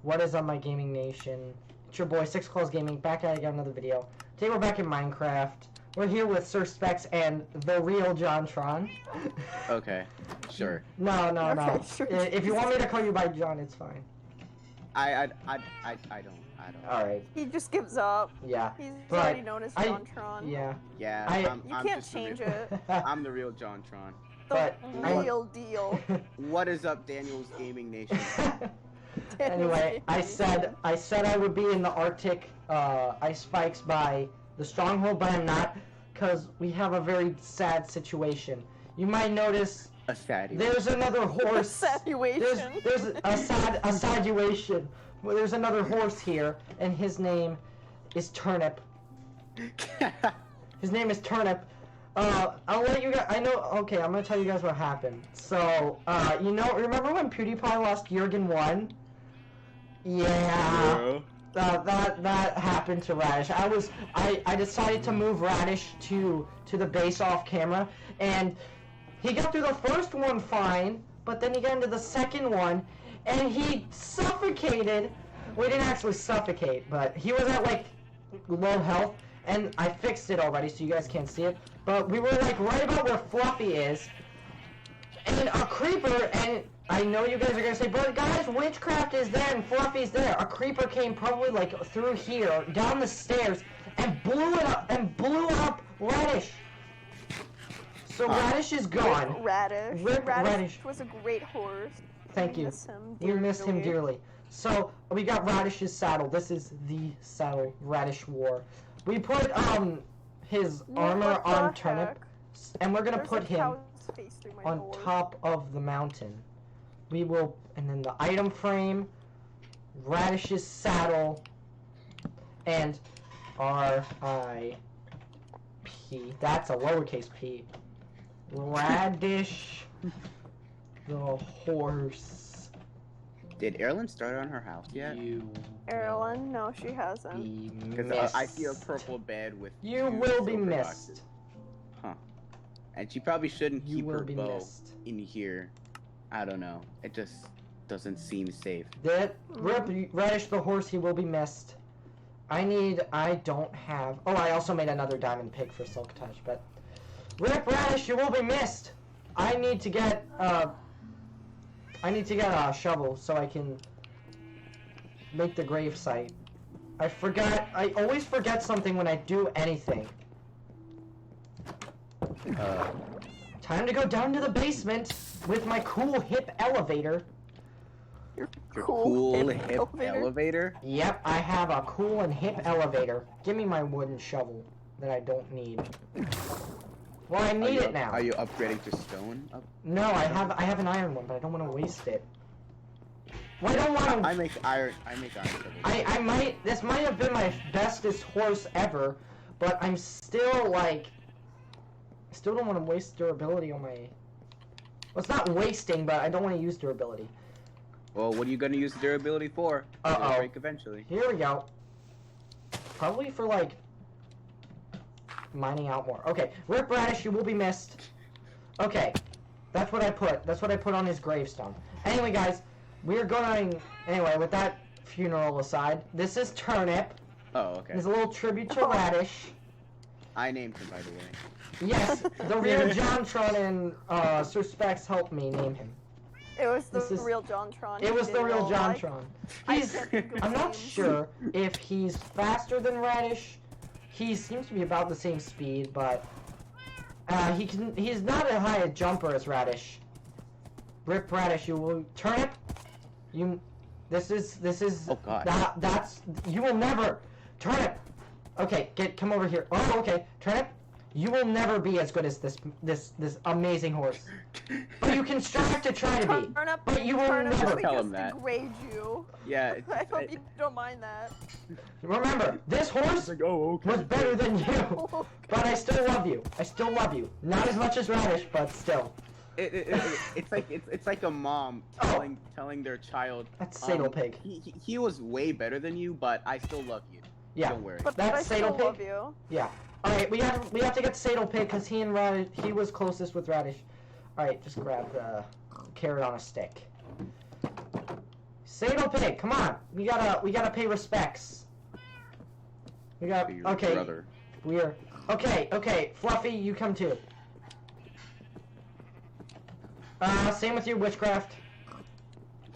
What is up, my gaming nation? It's your boy, Six Claws Gaming, back at it again, another video. Today we're back in Minecraft. We're here with sirspecks and the real JonTron. Okay, sure. No. Okay, sure. If you want me to call you by John, it's fine. I don't. Alright. He just gives up. Yeah. He's But already known as JonTron. Yeah. Yeah, You can't change it. I'm the real JonTron. The But real deal. What is up, Daniel's Gaming Nation? Anyway, I said I would be in the Arctic ice spikes by the stronghold, but I'm not, because we have a very sad situation. You might notice A sad. there's another horse. Situation. There's a situation. Well, there's another horse here, and his name is Turnip. His name is Turnip. I'll let you guys. I know. Okay, I'm gonna tell you guys what happened. So, remember when PewDiePie lost Jurgen 1? Yeah. That happened to Radish. I decided to move Radish to the base off camera, and he got through the first one fine, but then he got into the second one, and he suffocated. We didn't actually suffocate, but he was at like low health, and I fixed it already so you guys can't see it. But we were like right about where Fluffy is, and a creeper, and I know you guys are gonna say, but guys, Witchcraft is there and Fluffy's there. A creeper came probably like through here, down the stairs, and blew up Radish. So Radish is gone. Radish. Rip Radish. Was a great horse. Thank you. We missed him dearly. So we got Radish's saddle. This is the saddle Radish wore. We put his armor on Turnip, and we're gonna put him on top of the mountain. We will, and then the item frame, Radish's saddle, and R.I.P. That's a lowercase p. Radish the horse. Did Erlen start on her house yet? Erlen? No, she hasn't. Because I see a purple bed with. You two will be silver missed. boxes. Huh. And she probably shouldn't You keep will her be bow missed. in here. I don't know. It just doesn't seem safe. Radish the horse, he will be missed. I don't have. Oh, I also made another diamond pig for Silk Touch, but Rip Radish, you will be missed. I need to get a shovel so I can make the grave site. I always forget something when I do anything. Time to go down to the basement with my cool hip elevator. Your cool hip elevator? Yep, I have a cool and hip elevator. Give me my wooden shovel that I don't need. Well, I need it now. Are you upgrading to stone? No, I have an iron one, but I don't want to waste it. Well, I don't want to. I make iron. I might. This might have been my bestest horse ever, but I'm still like. I still don't want to waste durability on my. Well, it's not wasting, but I don't want to use durability. Well, what are you gonna use durability for? It'll break eventually. Here we go. Probably for like mining out more. Okay, Rip Radish, you will be missed. Okay, that's what I put. That's what I put on his gravestone. Anyway, guys, we're going. Anyway, with that funeral aside, this is Turnip. Oh, okay. There's a little tribute to Radish. I named him, by the way. Yes, the real JonTron and sirspecks helped me name him. It was the real JonTron. It was the real JonTron. I'm not sure if he's faster than Radish. He seems to be about the same speed, but he's not as high a jumper as Radish. Rip Radish, you will Turnip. This is. Oh God. That's you will never Turnip. Okay, come over here. Oh, okay, Turnip. You will never be as good as this amazing horse. But you can strive to try to be. But you will never. Tell him that. Degrade you. Yeah. I hope you don't mind that. Remember, this horse was better than you. But I still love you. I still love you. Not as much as Radish, but still. It's like a mom telling their child. That's Sadal Pig. He was way better than you, but I still love you. Yeah. Don't worry. But that's I still Sadal Pig. love you. Yeah. All right, we have to get Sadal Pig because he was closest with Radish. All right, just grab the carrot on a stick. Sado Pig, come on. We gotta pay respects. We got Your okay. brother. We're okay. Fluffy, you come too. Same with you, Witchcraft.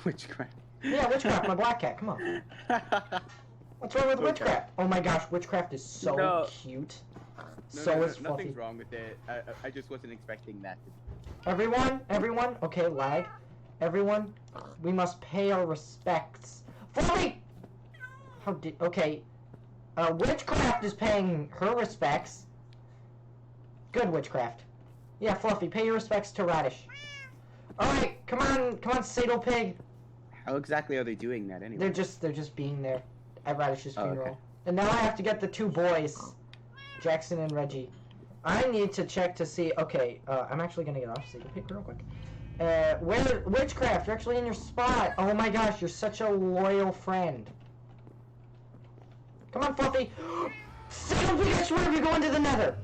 Witchcraft. Yeah, Witchcraft, my black cat. Come on. What's wrong with Witchcraft? Oh my gosh, Witchcraft is so cute. So is Fluffy. Nothing's wrong with it. I just wasn't expecting that. Everyone. Okay, lag. Everyone, we must pay our respects. Fluffy! Okay. Witchcraft is paying her respects. Good, Witchcraft. Yeah, Fluffy, pay your respects to Radish. Alright, come on, Sado Pig. How exactly are they doing that anyway? They're just being there at Radish's funeral. Okay. And now I have to get the two boys, Jackson and Reggie. I need to check to see. Okay, I'm actually gonna get off Sado Pig real quick. Where Witchcraft? You're actually in your spot. Oh my gosh, you're such a loyal friend. Come on, Fluffy. Sado Pig, I swear if you go into the Nether.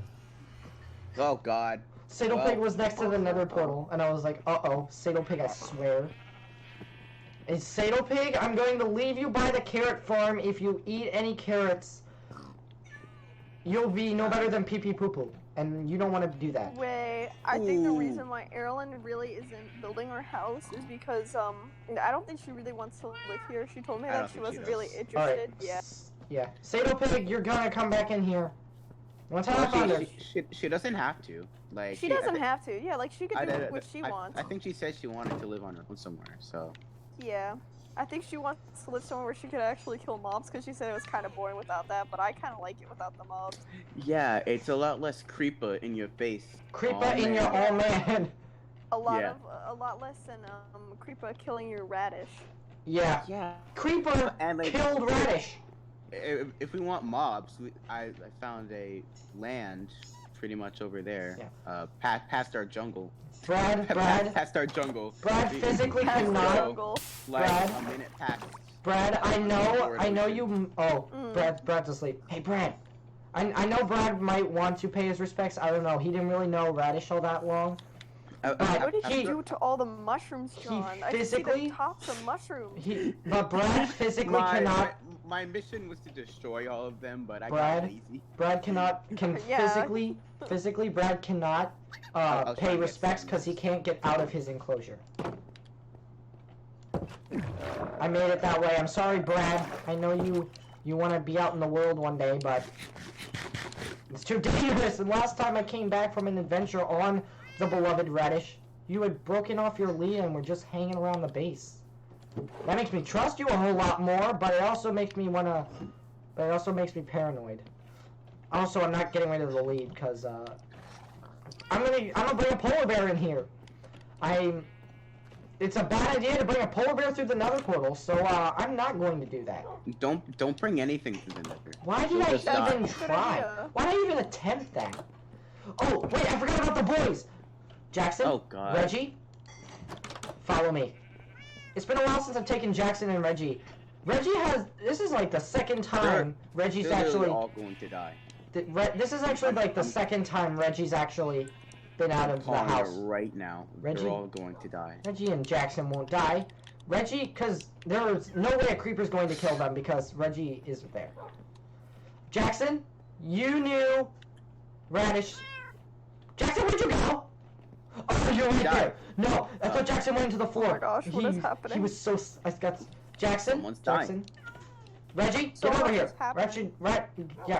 Oh God. Sado Pig was next to the Nether portal, and I was like, uh-oh, Sado Pig, I swear. And Sado Pig, I'm going to leave you by the carrot farm. If you eat any carrots, you'll be no better than pee-pee poo-poo. And you don't want to do that. Wait, I think the reason why Erilyn really isn't building her house is because, I don't think she really wants to live here. She told me that she wasn't really interested. Right. Yeah. Sado Pig, you're gonna come back in here. Once I found her. She doesn't have to. Like she doesn't have to. Yeah, like she could do what she wants. I think she said she wanted to live on her own somewhere. So. Yeah, I think she wants to live somewhere where she could actually kill mobs because she said it was kind of boring without that. But I kind of like it without the mobs. Yeah, it's a lot less creeper in your face. Creeper in your old man. A lot less than creeper killing your radish. Yeah. Yeah. Creeper killed Radish. If we want mobs, I found a land pretty much over there. Yeah. Past our jungle. Brad. Past our jungle. Brad physically cannot. Like Brad. a minute past. Brad, I know you. Oh, Brad's asleep. Hey, Brad. I know Brad might want to pay his respects. I don't know. He didn't really know Radish all that long. What did you do to all the mushrooms, John? He physically, I see the tops of mushrooms. But Brad physically cannot. My mission was to destroy all of them, but I got lazy. Brad physically, Brad cannot pay respects because he can't get out of his enclosure. I made it that way. I'm sorry, Brad. I know you want to be out in the world one day, but it's too dangerous. And last time I came back from an adventure on the beloved Radish, you had broken off your lead and were just hanging around the base. That makes me trust you a whole lot more, but it also makes me paranoid. Also, I'm not getting rid of the lead because I'm gonna bring a polar bear in here. It's a bad idea to bring a polar bear through the Nether portal, so I'm not going to do that. Don't bring anything through the Nether. Why did I even try? Why did I even attempt that? Oh wait, I forgot about the boys. Jackson. Oh God. Reggie. Follow me. It's been a while since I've taken Jackson and Reggie. This is like the second time Reggie's actually... all going to die. This is actually like the second time Reggie's actually been out of the house. Right now. They're all going to die. Reggie and Jackson won't die. Reggie, because there's no way a creeper's going to kill them because Reggie is there. Jackson, you knew Radish... Jackson, where'd you go? Oh, you're right there. No, I thought Jackson went into the floor. Oh my gosh, what is happening? He was so... Jackson? Someone's dying. Jackson? Reggie, get over here.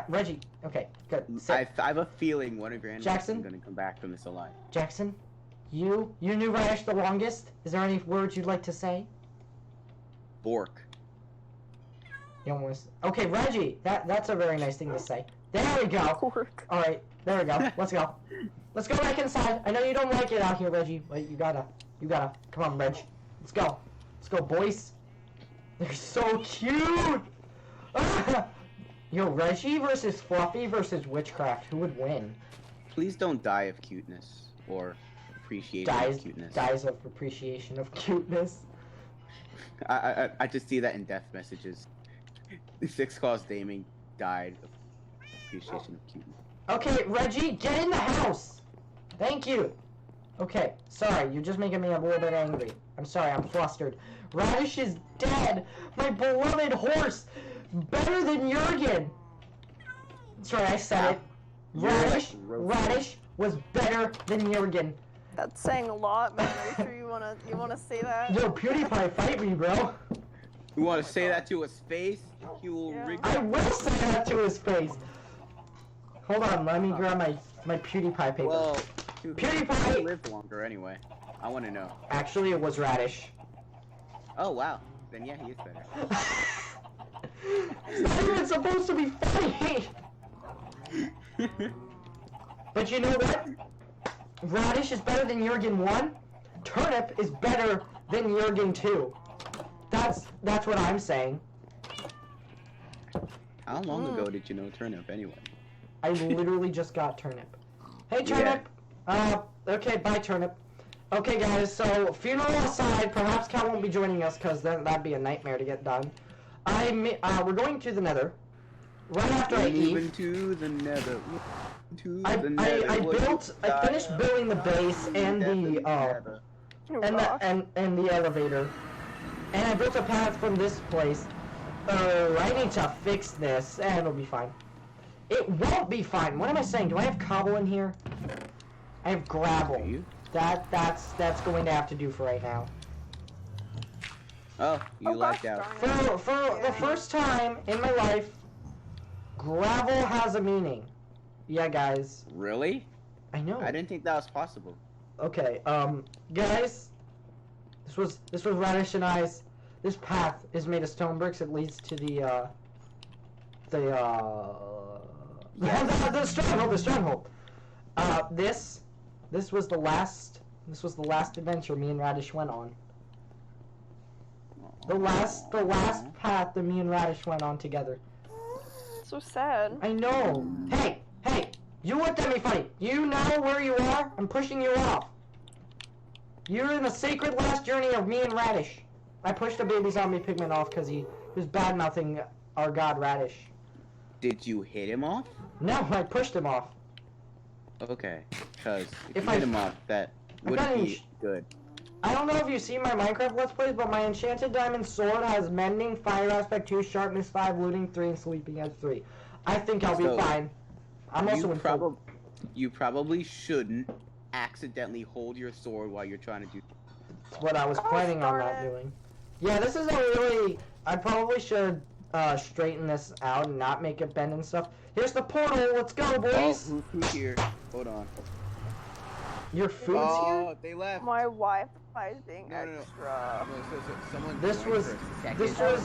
Reggie. Okay, good. I have a feeling one of your enemies Jackson? is going to come back from this alive. Jackson, you knew Radish the longest. Is there any words you'd like to say? Bork. You don't want to... Okay, Reggie, that's a very nice thing to say. There we go. Bork. All right, there we go. Let's go. Let's go back inside. I know you don't like it out here, Reggie, but you gotta. Come on, Reg. Let's go. Let's go, boys. They're so cute. Yo, Reggie versus Fluffy versus Witchcraft. Who would win? Please don't die of cuteness or appreciation of cuteness. Dies of appreciation of cuteness. I just see that in death messages. 6 Claws Daming died of appreciation of cuteness. Okay, Reggie, get in the house. Thank you. Okay, sorry, you're just making me a little bit angry. I'm sorry, I'm flustered. Radish is dead! My beloved horse! Better than Jurgen! Sorry, I said it. Radish was better than Jurgen. That's saying a lot, man. Are you sure you wanna say that? Yo, PewDiePie, fight me, bro. You want to say that to his face? He will Yeah. I will say that to his face. Hold on, let me grab my PewDiePie paper. Well, PewDiePie! he lived longer anyway. I want to know. Actually, it was Radish. Oh wow. Then yeah, he is better. It's not even supposed to be funny. But you know what? Radish is better than Jurgen 1. Turnip is better than Jurgen 2. That's what I'm saying. How long ago did you know Turnip anyway? I literally just got Turnip. Hey Turnip. Okay, bye Turnip. Okay guys, so funeral aside, perhaps Cal won't be joining us because then that'd be a nightmare to get done. We're going to the Nether. Right after I eat. Moving to the Nether. I finished building the base and the elevator. And I built a path from this place. I need to fix this and it'll be fine. It won't be fine. What am I saying? Do I have cobble in here? I have gravel. That's going to have to do for right now. Oh, you lagged out. For the first time in my life, gravel has a meaning. Yeah, guys. Really? I know. I didn't think that was possible. Okay, guys, this was Radish and I's. This path is made of stone bricks. It leads to the stronghold. This was the last adventure me and Radish went on. The last path that me and Radish went on together. So sad. I know. Hey, you looked at me funny. You know where you are? I'm pushing you off. You're in the sacred last journey of me and Radish. I pushed a baby zombie pigman off because he was bad-mouthing our god Radish. Did you hit him off? No, I pushed him off. Okay, because if you I hit him off, that wouldn't be good. I don't know if you've seen my Minecraft Let's Plays, but my enchanted diamond sword has mending, fire aspect 2, sharpness 5, looting 3, and sleeping edge 3. I think I'll be fine. I'm also You probably shouldn't accidentally hold your sword while you're trying to do. That's what I was planning on not doing. Yeah, this is a really... I probably should straighten this out and not make it bend and stuff. Here's the portal. Let's go, boys. Oh, who's here? Hold on. Your food's here? Oh, they left. My Wi-Fi is being extra. This was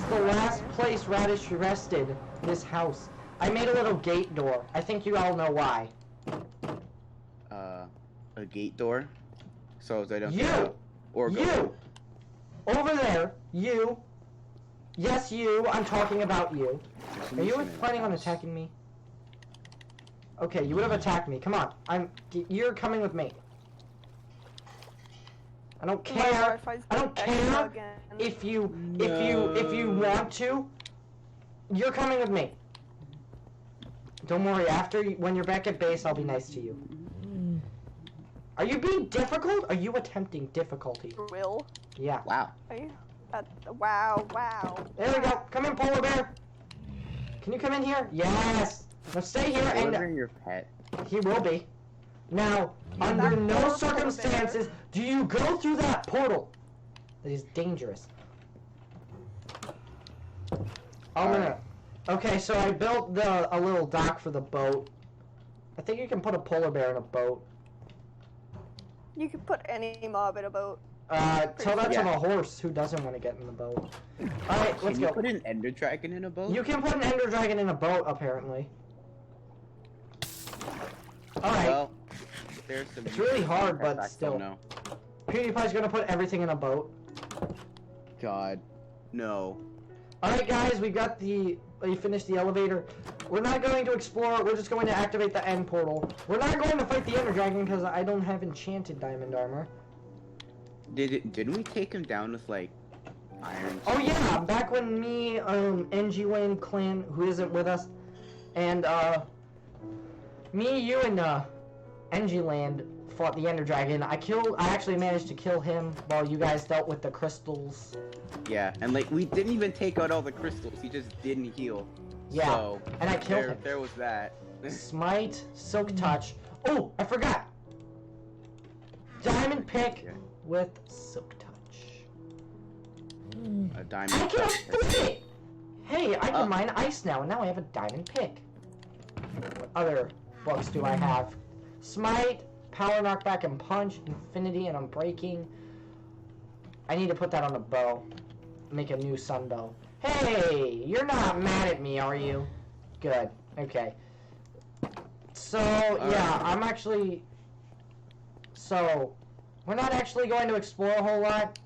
the last place Radish rested. This house. I made a little gate door. I think you all know why. A gate door, so they don't. You over there. You. Yes, you. I'm talking about you. Are you planning on attacking me? Okay, you would have attacked me. Come on. You're coming with me. I don't care. I don't care if you want to. You're coming with me. Don't worry. When you're back at base, I'll be nice to you. Are you being difficult? Are you attempting difficulty? Will. Yeah. Wow. Wow. There we go. Come in, polar bear. Can you come in here? Yes. Now stay here and. Your pet. He will be. Now, under no circumstances do you go through that portal. It is dangerous. Okay, so I built a little dock for the boat. I think you can put a polar bear in a boat. You can put any mob in a boat. Tell that to the horse who doesn't want to get in the boat. Alright, let's go. Can you put an ender dragon in a boat? You can put an ender dragon in a boat, apparently. Alright. Well, it's really hard, but still. No. PewDiePie's gonna put everything in a boat. God. No. Alright guys, we finished the elevator. We're not going to explore, we're just going to activate the end portal. We're not going to fight the Ender Dragon because I don't have enchanted diamond armor. Didn't we take him down with, like, iron? Oh yeah, back when me, NG Lane Clan, who isn't with us, and, me, you, and, NG Land fought the Ender Dragon. I actually managed to kill him while you guys dealt with the crystals. Yeah, and like we didn't even take out all the crystals. He just didn't heal. Yeah, so, and I killed him. There was that. Smite, Silk Touch. Oh, I forgot. Diamond Pick with Silk Touch. A diamond. I can afford it. Hey, I can Oh. mine ice now, and now I have a Diamond Pick. What other books do I have? Smite, Power Knockback and Punch, Infinity and Unbreaking. I need to put that on a bow. Make a new sun bow. Hey, you're not mad at me, are you? Good. Okay. So, yeah, I'm actually... So, we're not actually going to explore a whole lot.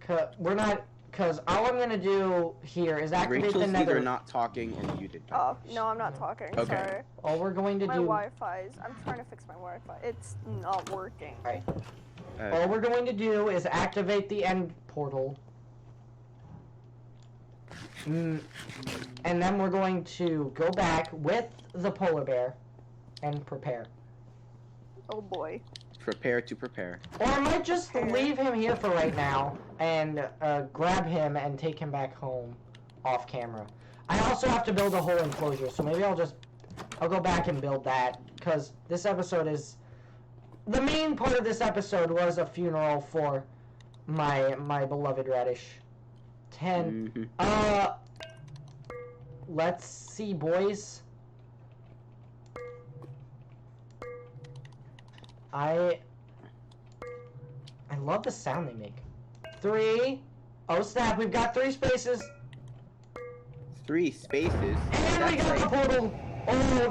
Because all I'm going to do here is activate Rachel's the nether... either not talking or muted. Oh, no, I'm not talking. Okay. Sorry. All we're going to My do... Wi-Fi's... I'm trying to fix my Wi-Fi. It's not working. Alright. All we're going to do is activate the end portal. And then we're going to go back with the polar bear and prepare. Oh boy. Prepare to prepare. Or I might just leave him here for right now and grab him and take him back home off camera. I also have to build a whole enclosure, so maybe I'll go back and build that, because this episode is... The main part of this episode was a funeral for my beloved Radish. 10. Let's see, boys. I love the sound they make. 3. Oh snap, we've got 3 spaces. 3 spaces. And we got the portal. Oh,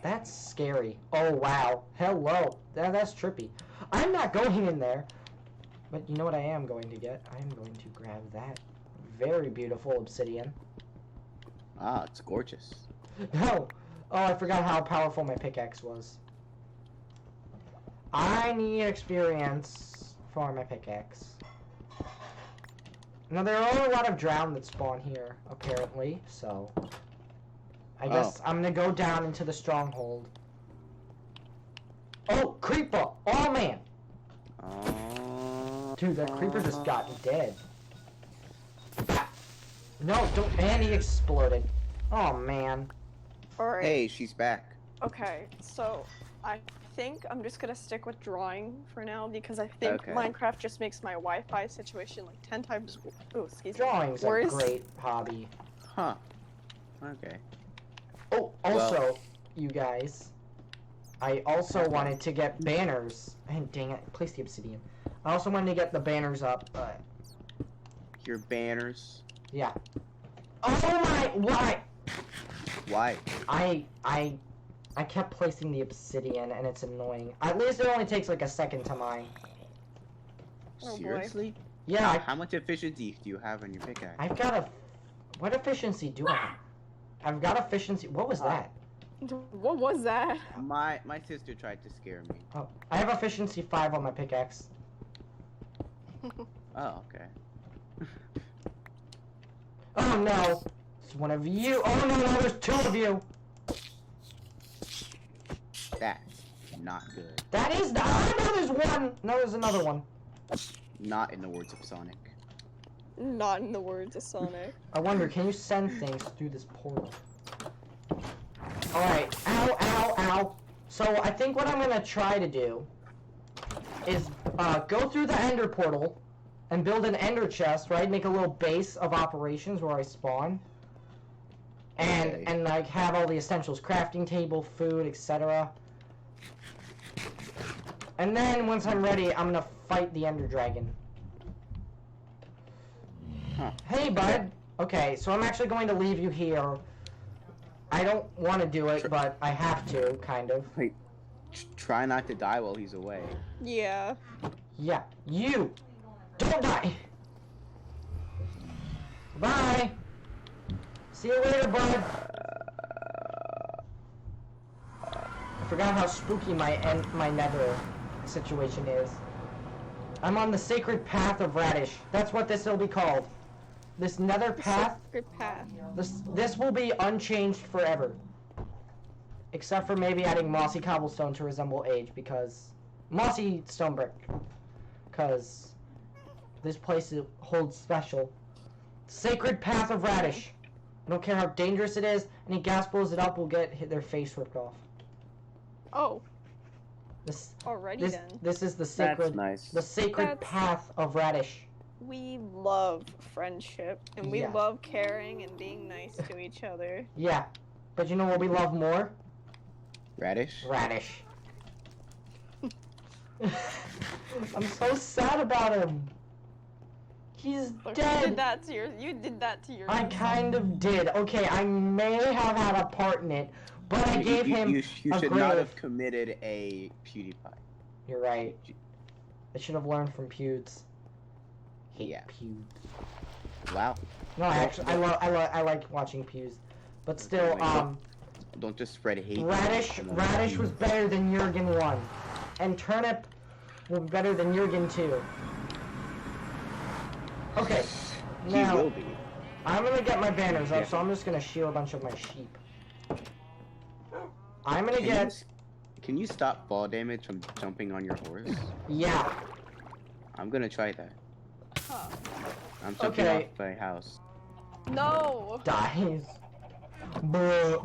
that's scary. Oh wow. Hello. That's trippy. I'm not going in there. But you know what I am going to get? I am going to grab that very beautiful obsidian. Ah, it's gorgeous. No. Oh, I forgot how powerful my pickaxe was. I need experience for my pickaxe. Now, there are a lot of drown that spawn here, apparently, so... I guess I'm gonna go down into the stronghold. Oh, creeper! Oh, man! Dude, that creeper just got dead. No, don't... And he exploded. Oh, man. Alright. Hey, she's back. Okay, so I think I'm just gonna stick with drawing for now because I think Okay. Minecraft just makes my Wi-Fi situation like 10 times. Oh, excuse me. Drawing's a worse. great hobby. Huh. Okay. Oh, also, you guys, I also wanted to get banners. And dang it, place the obsidian. I also wanted to get the banners up. Your banners. Yeah. Oh my! Why? Why? I kept placing the obsidian, and it's annoying. At least it only takes like a second to mine. Oh, boy. Seriously? Yeah. How much efficiency do you have on your pickaxe? I've got a. What efficiency do I have? I've got efficiency. What was that? What was that? My sister tried to scare me. Oh, I have efficiency 5 on my pickaxe. Oh, okay. Oh no! It's one of you. Oh no, there's 2 of you. That's not good. That is the. Oh no, there's 1. No, there's another one. Not in the words of Sonic. Not in the words of Sonic. I wonder, can you send things through this portal? Alright, ow, ow, ow. So, I think what I'm gonna try to do is go through the ender portal and build an ender chest, right? Make a little base of operations where I spawn. And, Okay. and like, have all the essentials. Crafting table, food, etc. And then, once I'm ready, I'm gonna fight the ender dragon. Huh. Hey, bud. Okay, so I'm actually going to leave you here. I don't want to do it, but I have to, kind of. Wait. Try not to die while he's away. Yeah. Yeah, you! Don't die! Bye! See you later, bud! I forgot how spooky my nether situation is. I'm on the sacred path of Radish. That's what this will be called. This nether path, Good path. this will be unchanged forever. except for maybe adding mossy cobblestone to resemble age, because mossy stone brick, because this place holds special. Sacred Path of Radish. I don't care how dangerous it is. Any gas blows it up will get their face ripped off. Oh. This then. This is the sacred. That's nice. The sacred path of Radish. We love friendship, and we Yeah. love caring and being nice to each other. Yeah, but you know what we love more? Radish? Radish. I'm so sad about him. He's Look, dead. You did that to yourself. I kind of did. Okay, I may have had a part in it, but I gave him You a should grave. not have committed a PewDiePie. You're right. I should have learned from Pewds. Yeah. Pewds. Wow. No, I like watching Pewds, but still, Don't just spread hate. Radish was better than Jurgen 1, and Turnip was better than Jurgen 2. Okay, He now will be. I'm gonna get my banners up, Yeah. so I'm just gonna shear a bunch of my sheep. I'm gonna get. Can you stop fall damage from jumping on your horse? Yeah. I'm gonna try that. Huh. I'm jumping Okay. off my house. No. Dies. Bruh.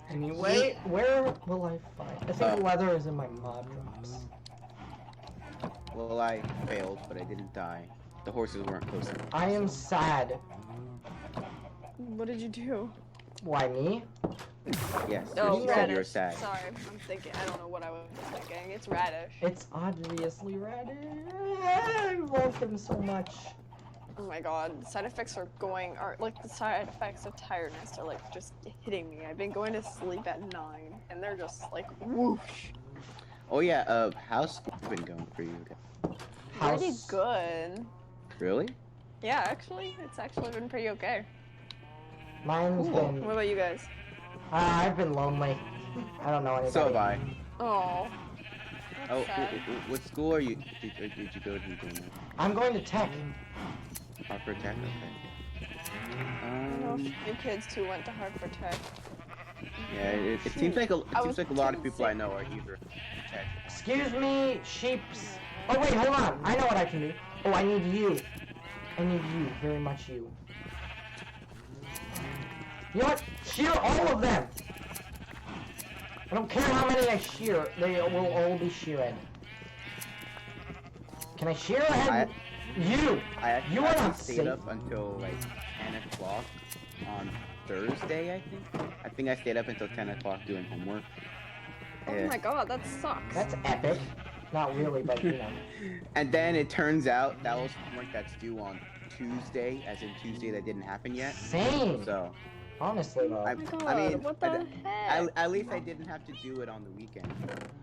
Anyway, where will I find? I think leather is in my mod drops. Well, I failed, but I didn't die. The horses weren't close enough. I am sad. What did you do? Why me? Yes, Oh, you said you were radish. sad. Sorry, I'm thinking. I don't know what I was thinking. It's radish. It's obviously Radish. I love him so much. Oh my god, the side effects are the side effects of tiredness are like just hitting me. I've been going to sleep at 9, and they're just like whoosh. Oh yeah, how's school been going for you? Pretty good. Really? Yeah, actually, it's actually been pretty okay. Mine's Cool. been. What about you guys? I've been lonely. I don't know anybody. So have I. Oh. Oh, Sad. what school are you? Did you go to? I'm going to tech. Hartford Tech. Okay. I know a few kids who went to Hartford Tech. Yeah, it seems like a lot of people I sick. know are either Tech. Excuse me, sheeps. Oh wait, hold on. I know what I can do. Oh, I need you. I need you, very much you. You know what? Shear all of them. I don't care how many I shear. They will all be sheared. Can I shear ahead? You. You are not stayed safe. up until like 10 o'clock on Thursday, I think. I think I stayed up until 10 o'clock doing homework. Oh my god, that sucks. That's epic. Not really, but you know. And then it turns out that was homework that's due on Tuesday, as in Tuesday that didn't happen yet. Same. So, Honestly, though. Oh my god, I mean, what the heck? at least I didn't have to do it on the weekend.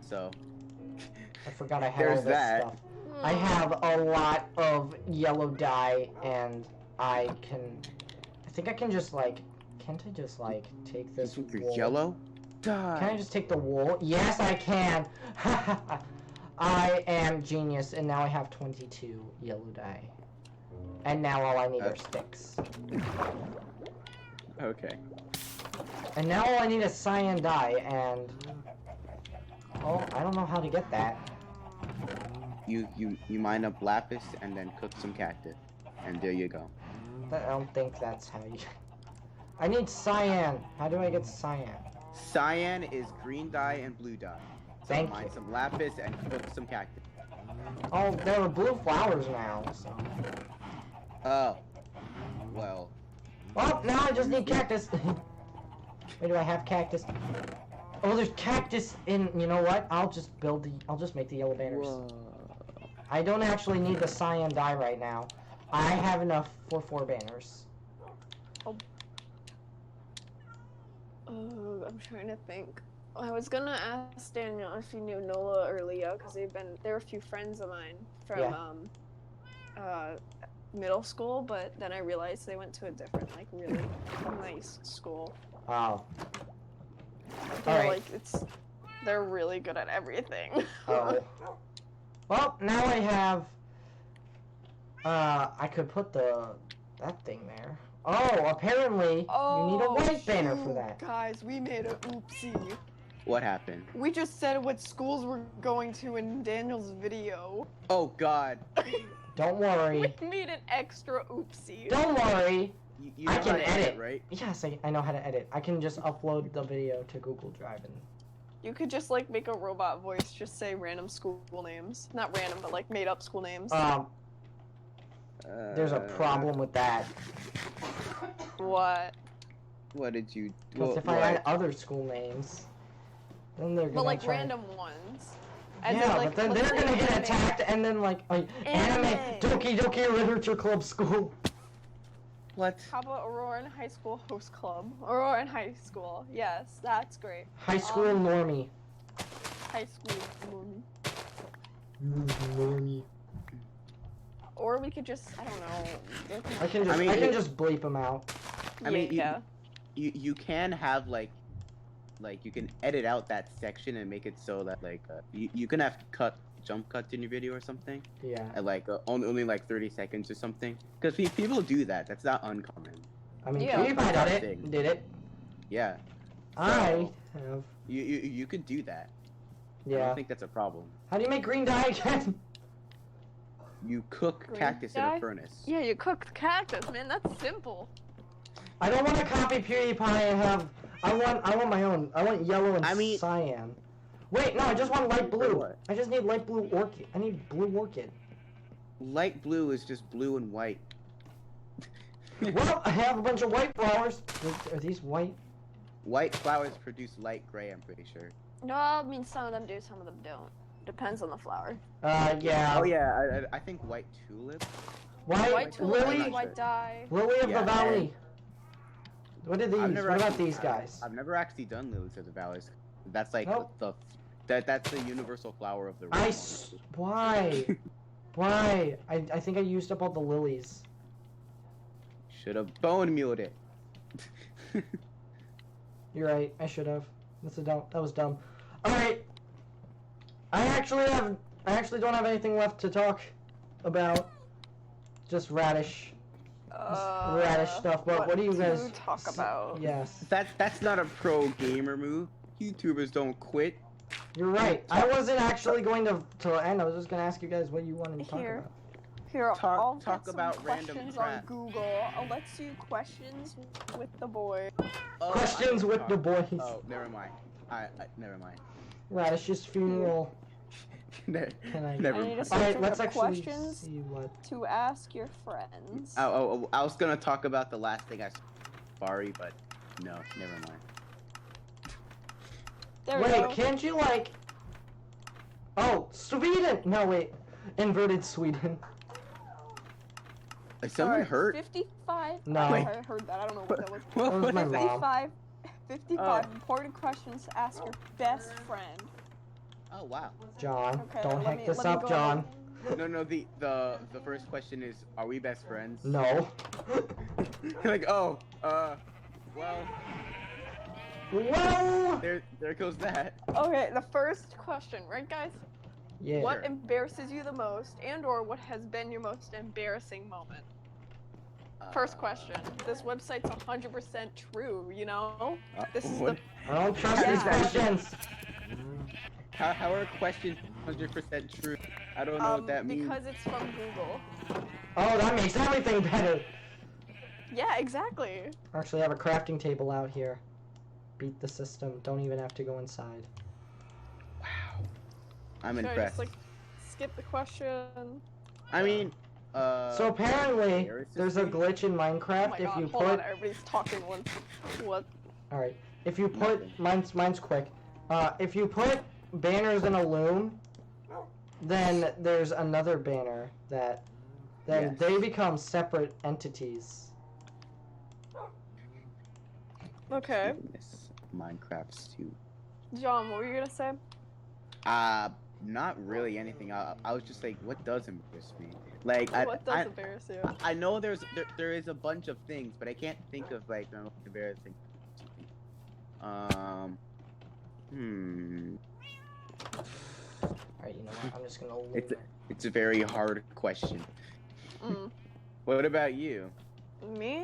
So, I forgot I had there's all this that. stuff. I have a lot of yellow dye, and I think I can just like, can't I just like take this This wool? yellow? Die. Can I just take the wool? Yes, I can! I am genius, and now I have 22 yellow dye. And now all I need are sticks. Okay. And now all I need is cyan dye, and... Oh, I don't know how to get that. You mine up lapis and then cook some cactus, and there you go. I don't think that's how you... I need cyan! How do I get cyan? Cyan is green dye and blue dye. So Thank mine you. some lapis and cook some cactus. Oh, there are blue flowers now, so... Oh. Well. Well, now I just need cactus. Wait, do I have cactus? Oh, there's cactus in... You know what? I'll just make the yellow banners. Whoa. I don't actually need the cyan dye right now. I have enough for 4 banners. I'm trying to think. I was gonna ask Daniel if he knew Nola or Leah, because they're a few friends of mine from middle school, but then I realized they went to a different, like, really nice school. Oh. They're Alright. they're really good at everything. Oh. Well, now I have... I could put the that thing there. Oh, apparently you need a white banner for shoot, that. Guys, we made a oopsie. What happened? We just said what schools we're going to in Daniel's video. Oh God. Don't worry. We made an extra oopsie. Don't worry. You I know can how to edit, right? Yes, I know how to edit. I can just upload the video to Google Drive and... You could just like make a robot voice, just say random school names. Not random, but like made up school names. There's a problem with that. What? What did you? Because if I add other school names, then they're gonna But like try... random ones. As Yeah, in, like, but then let's they're say gonna get anime. attacked and then like anime Doki Doki Literature Club School. What? How about Auroran High School Host Club? Auroran High School. Yes, that's great. High school normie. High school normie. Normie. Or we could just, I don't know. I can just bleep them out. I mean, yeah. You can have like you can edit out that section and make it so that like you can have jump cuts in your video or something. Yeah. At like only like 30 seconds or something. Because people do that. That's not uncommon. I mean, Yeah. PewDiePie did it. Yeah. I have. You could do that. I Yeah. don't think that's a problem. How do you make green dye again? You cook Green cactus in dye? a furnace. Yeah, you cooked cactus, man. That's simple. I don't want to copy PewDiePie and have. I want my own. I want yellow and cyan. Wait, no, I just want light blue. what? I just need light blue orchid. I need blue orchid. Light blue is just blue and white. Well, I have a bunch of white flowers. Are these white? White flowers produce light gray, I'm pretty sure. No, I mean some of them do, some of them don't. Depends on the flower. Yeah. Oh yeah, I think white tulip. White tulip, lily. white dye. Lily of Yeah, the valley. What are these? I've never What about actually- these guys? I've never actually done lilies of the valleys. That's like Nope. that's the universal flower of the rainforest. Why? Why? I think I used up all the lilies. Should have bone mealed it. You're right. I should have. That was dumb. All right. I actually don't have anything left to talk about. Just radish stuff. But what do you guys talk about? Yes. That's not a pro gamer move. YouTubers don't quit. You're right. I wasn't actually going to end. I was just going to ask you guys what you wanted to talk about. Here, I'll talk get some about random questions on crap. Google. Let's do questions with the boy. Oh, Questions I with can the talk. boys. Oh, never mind. Never mind. Radish's funeral. Never I need mind. to Alright, search let's up actually questions see what. to ask your friends. Oh, I was gonna talk about the last thing I saw. Sorry, but no, never mind. There we Wait, go. can't you like? Oh, Sweden! No, wait, inverted Sweden. Is someone Alright, hurt? 55. No. I heard that. I don't know what that was. That was my mom. 55 important questions to ask your best friend. Oh wow. John, Okay, don't let hack me- this let me up, go John. No, the first question is, are we best friends? No. Like, oh, well, Well. there goes that. Okay, the first question, right, guys? Yeah. What Sure. embarrasses you the most, and/or what has been your most embarrassing moment? First question. This website's 100% true, you know? This is what? I don't trust these Yeah. questions. How are questions 100% true? I don't know what that means. Because it's from Google. Oh, that makes everything better. Yeah, exactly. Actually, I have a crafting table out here. Beat the system. Don't even have to go inside. Wow. I'm Should I impressed. just, like, skip the question? I mean, So apparently, there's a glitch in Oh Minecraft my if god, you hold put. on, everybody's talking once. What? All right. If you put mine's quick. If you put banners in a loom, then there's another banner that then Yes. they become separate entities. Okay. Goodness, Minecraft stew. John, what were you gonna say? Not really anything. I was just like, what does embarrass me? Like, What does embarrass you? I know there is a bunch of things, but I can't think of like the most embarrassing. Alright, you know what? I'm just gonna loom it. It's a very hard question. Mm. What about you? Me?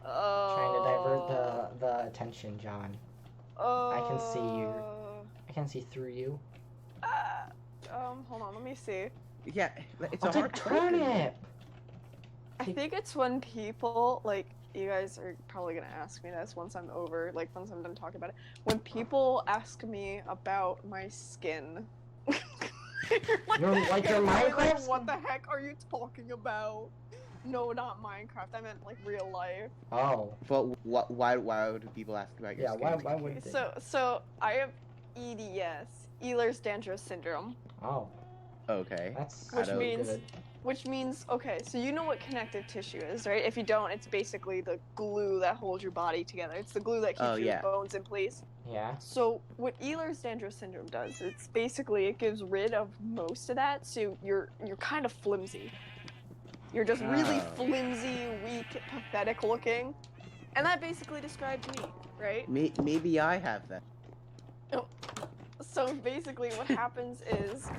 Trying to divert the attention, John. I can see you. I can see through you. Hold on, let me see. Yeah, it's I'll a take hard turnip. I think it's when people, like, you guys are probably gonna ask me this once I'm over, like, once I'm done talking about it. When people ask me about my skin. You're like your Minecraft skin? What the heck are you talking about? No, not Minecraft. I meant, like, real life. Oh. But why would people ask about your skin? Why would they? So I have EDS, Ehlers-Danlos syndrome. Oh. Okay. That's Which good. means, okay, so you know what connective tissue is, right? If you don't, it's basically the glue that holds your body together. It's the glue that keeps your bones in place. Yeah. So what Ehlers-Danlos syndrome does, it's basically, it gives rid of most of that, so you're kind of flimsy. You're just really flimsy, weak, pathetic looking. And that basically describes me, right? Maybe I have that. So basically what happens is,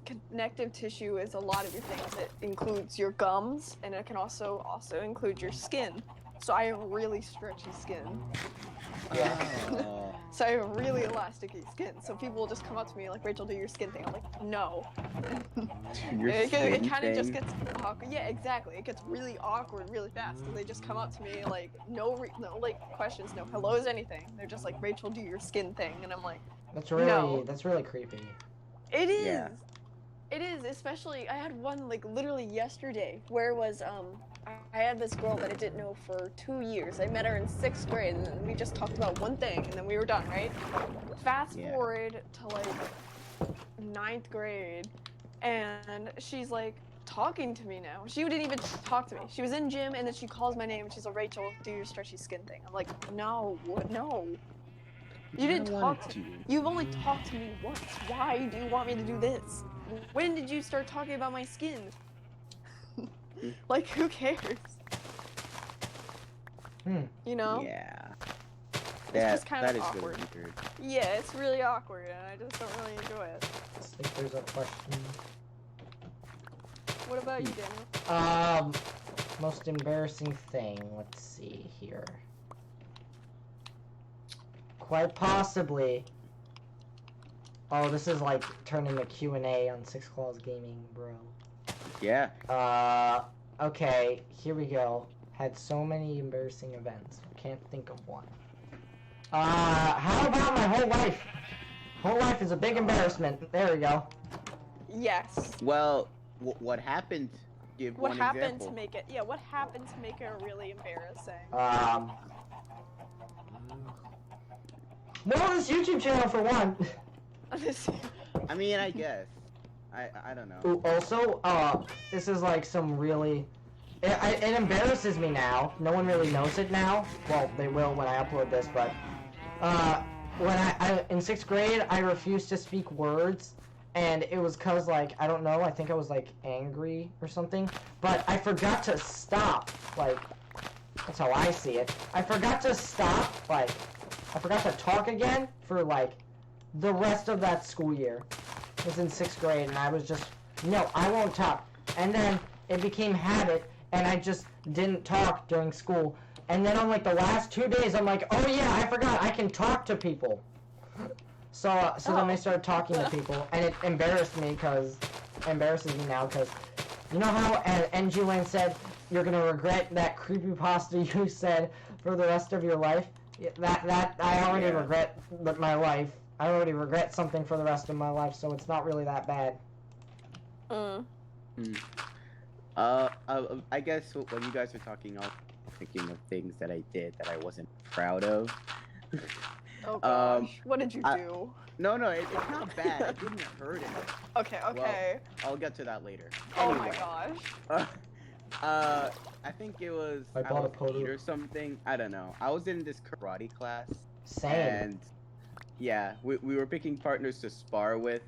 connective tissue is a lot of your things. It includes your gums, and it can also include your skin. So I have really stretchy skin. Oh. So I have really elasticy skin. So people will just come up to me like, Rachel, do your skin thing. I'm like, no. It kind of just gets awkward. Yeah, exactly. It gets really awkward really fast because they just come up to me like, no like questions, no hellos, anything. They're just like, Rachel, do your skin thing, and I'm like, that's really creepy. It is. Yeah. It is, especially, I had one, like, literally yesterday, where it was, I had this girl that I didn't know for 2 years. I met her in 6th grade, and then we just talked about one thing, and then we were done, right? Fast forward to, like, 9th grade, and she's, like, talking to me now. She didn't even talk to me. She was in gym, and then she calls my name, and she's like, Rachel, do your stretchy skin thing. I'm like, no, no. You didn't talk to me. You've only talked to me once. Why do you want me to do this? When did you start talking about my skin? Like, who cares? You know? Yeah. It's just kind of awkward. Really weird. Yeah, it's really awkward, and I just don't really enjoy it. I think there's a question. What about you, Daniel? Most embarrassing thing. Let's see here. Quite possibly. Oh, this is like turning the Q&A on Six Claws Gaming, bro. Yeah. Okay, here we go. Had so many embarrassing events. Can't think of one. How about my whole life? Whole life is a big embarrassment. There we go. Yes. Well, what happened? Give what one happened example. to make it? Yeah, what happened to make it really embarrassing? More on this YouTube channel for one. I mean, I guess. I don't know. Ooh, also, this is like some really... It embarrasses me now. No one really knows it now. Well, they will when I upload this, but... when in 6th grade, I refused to speak words. And it was cause, like, I don't know, I think I was, like, angry or something. But I forgot to stop. Like, that's how I see it. I forgot to stop, like... I forgot to talk again for, like, the rest of that school year. It was in 6th grade, and I was just, no, I won't talk. And then it became habit, and I just didn't talk during school. And then on, like, the last 2 days, I'm like, oh yeah, I forgot, I can talk to people. So then I started talking to people, and it embarrassed me, embarrasses me now, because, you know how NG Lane said, you're gonna regret that creepypasta you said for the rest of your life? That I already regret my life. I already regret something for the rest of my life, so it's not really that bad. I guess when you guys were talking, I was thinking of things that I did that I wasn't proud of. Oh gosh, what did you do? No, it's not bad. It didn't hurt anything. Okay. Well, I'll get to that later. Oh anyway, my gosh. I think it was I bought a polo or something. I don't know. I was in this karate class. Same. And yeah, we were picking partners to spar with.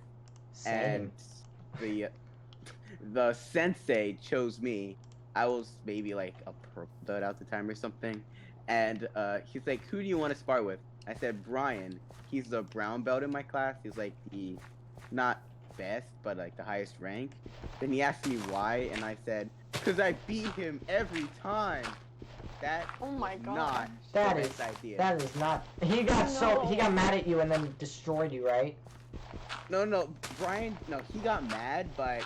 Same. And the sensei chose me. I was maybe like a purple belt at the time or something. And he's like, who do you want to spar with? I said, Brian. He's the brown belt in my class. He's like the, not best, but like the highest rank. Then he asked me why, and I said, because I beat him every time. That Oh my is god. not That the is best idea. that is not. He got he got mad at you and then destroyed you, right? No, Brian. No, he got mad, but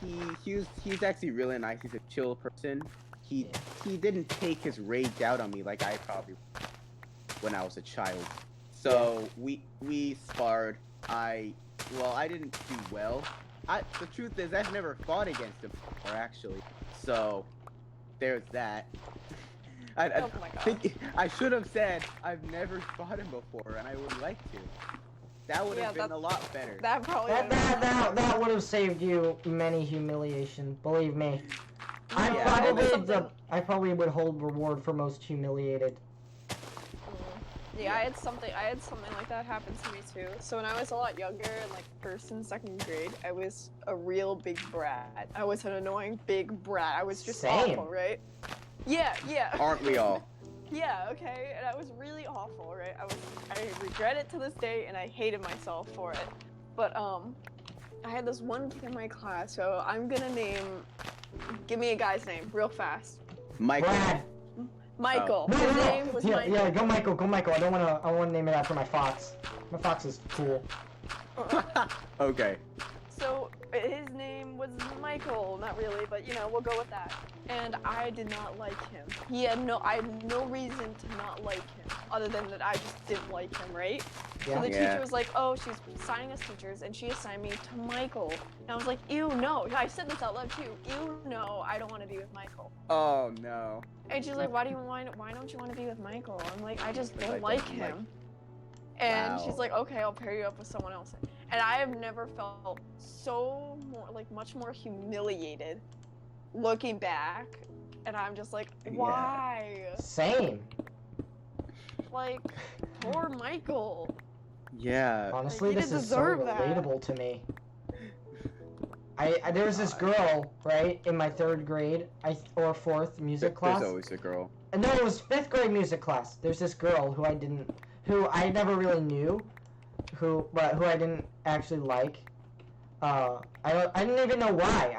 he's actually really nice. He's a chill person. He didn't take his rage out on me like I probably when I was a child. So we sparred. I didn't do well. The truth is I've never fought against him before actually. So there's that. I Oh my god. think I should have said I've never fought him before, and I would like to. That would have been a lot better. That probably That would have saved you many humiliation. Believe me. Yeah. I probably would hold reward for most humiliated. Yeah, I had something like that happen to me too. So when I was a lot younger, in like 1st and 2nd grade, I was a real big brat. I was an annoying big brat. I was just Same. awful, right? Yeah. Aren't we all? Yeah, okay, and I was really awful, right? I regret it to this day, and I hated myself for it. But I had this one kid in my class, so I'm gonna give me a guy's name real fast. Michael. Brad. Michael. No, His no, no. name was Yeah, Michael. yeah, go Michael. I don't wanna name it after my fox. My fox is cool. Okay. So his name was Michael, not really, but you know, we'll go with that. And I did not like him. I had no reason to not like him, other than that I just didn't like him, right? Yeah. So the Yeah. teacher was like, oh, she's assigning us teachers, and she assigned me to Michael. And I was like, ew, no. I said this out loud too. Ew, no, I don't want to be with Michael. Oh no. And she's like, why don't you want to be with Michael? I'm like, I just Because I don't like don't like- him. And Wow. she's like, okay, I'll pair you up with someone else. And I have never felt much more humiliated looking back. And I'm just like, Yeah. why? Same. Like, poor Michael. Yeah. Honestly, he this didn't is so deserve that. relatable to me. There was this girl, right, in my 3rd grade, or 4th music class. There's always a girl. No, it was 5th grade music class. There's this girl who I never really knew, who I didn't actually like. I didn't even know why.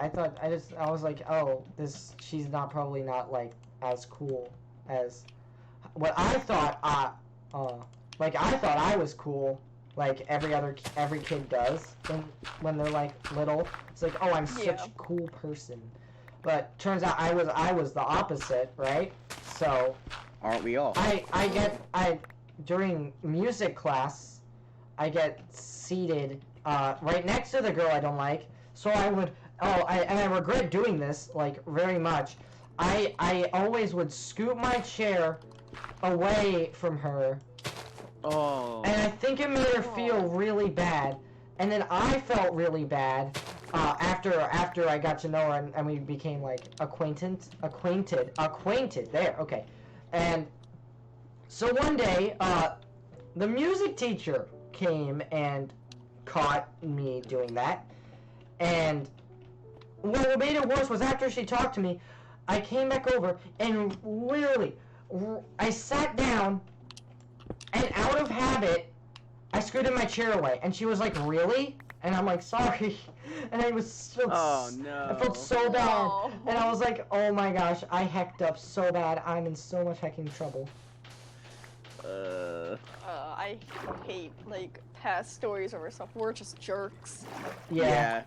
I was like, oh, she's probably not like as cool as what I thought. I thought I was cool, like every kid does, when they're like little. It's like, oh, I'm such a cool person. But turns out I was the opposite, right? So Aren't we all? during music class, I get seated right next to the girl I don't like. So and I regret doing this like very much. I always would scoot my chair away from her, Oh. and I think it made her feel really bad. And then I felt really bad after I got to know her and we became like acquainted. There, okay. And so one day, the music teacher came and caught me doing that. And what made it worse was after she talked to me, I came back over and literally, I sat down and out of habit, I scooted my chair away. And she was like, really? And I'm like, sorry. And I was Oh no. I felt so bad. No. And I was like, oh my gosh, I hecked up so bad. I'm in so much hecking trouble. I hate like past stories over stuff. We're just jerks. Yeah.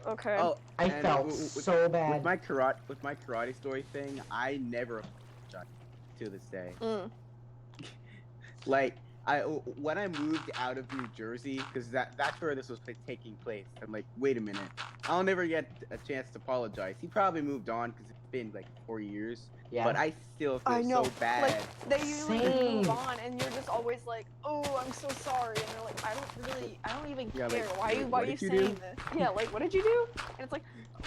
Okay. Oh, I and felt so bad. With my karate story thing, I never apologized to this day. Mm. Like when I moved out of New Jersey, because that's where this was taking place. I'm like, wait a minute, I'll never get a chance to apologize. He probably moved on because it's been like 4 years. Yeah. But I still feel I know. so bad. Like they usually just Same. move on, and you're just always like, "Oh, I'm so sorry," and they're like, "I don't even Yeah, care. like, why are you what did you do?" saying this?" Yeah, like, what did you do? And it's like,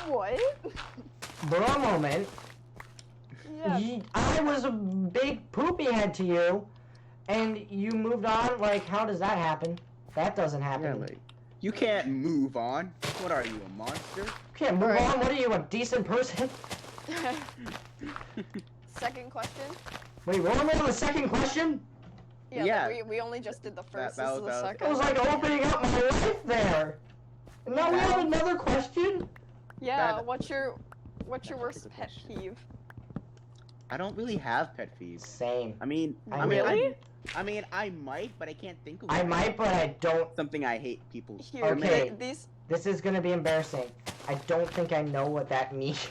what? Bro moment. Yeah. I was a big poopy head to you, and you moved on. Like, how does that happen? That doesn't happen. Yeah, like, you can't move on. What are you, a monster? You can't move Right. on. What are you, a decent person? Second question. Wait, we're only on the second question? Yeah. Yeah. Like, we only just did the first. that This is was- the that was- second. I was like opening up my life there. And now we have That- another question? Yeah. that- What's your What's your worst pet peeve? I don't really have pet peeves. Same. I mean, Really? I might, but I can't think of I one. might, but I don't. Something I hate people. Here, Okay. these This is gonna be embarrassing. I don't think I know what that means.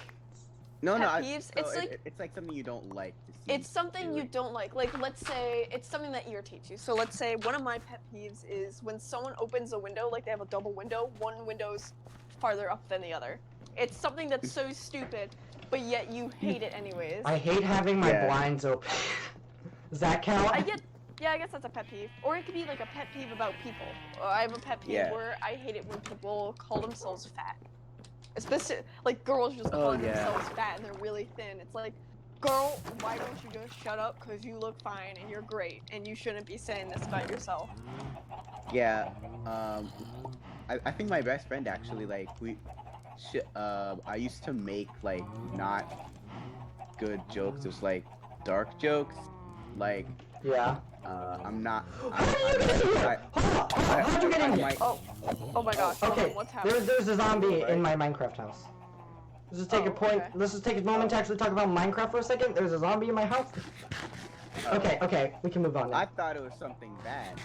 No, pet peeves, it's like it's like something you don't like to see. it's something you don't like. Like, let's say it's something that irritates you. So let's say one of my pet peeves is when someone opens a window, like they have a double window, one window's farther up than the other. It's something that's so stupid, but yet you hate it anyways. I hate having my blinds open. Does that count? Yeah, I guess that's a pet peeve. Or it could be like a pet peeve about people. I have a pet peeve where I hate it when people call themselves fat. Especially, like, girls just calling themselves fat and they're really thin. It's like, girl, why don't you just shut up? Because you look fine and you're great. And you shouldn't be saying this about yourself. Yeah, I think my best friend actually, like, I used to make, like, not good jokes. It was, like, dark jokes. Like, yeah. I'm not. How'd you get in here? Oh my gosh. Okay, What's happening? there's a zombie in my Minecraft house. Let's just take a point. Okay. Let's just take a moment to actually talk about Minecraft for a second. There's a zombie in my house. Okay, we can move on now. I thought it was something bad.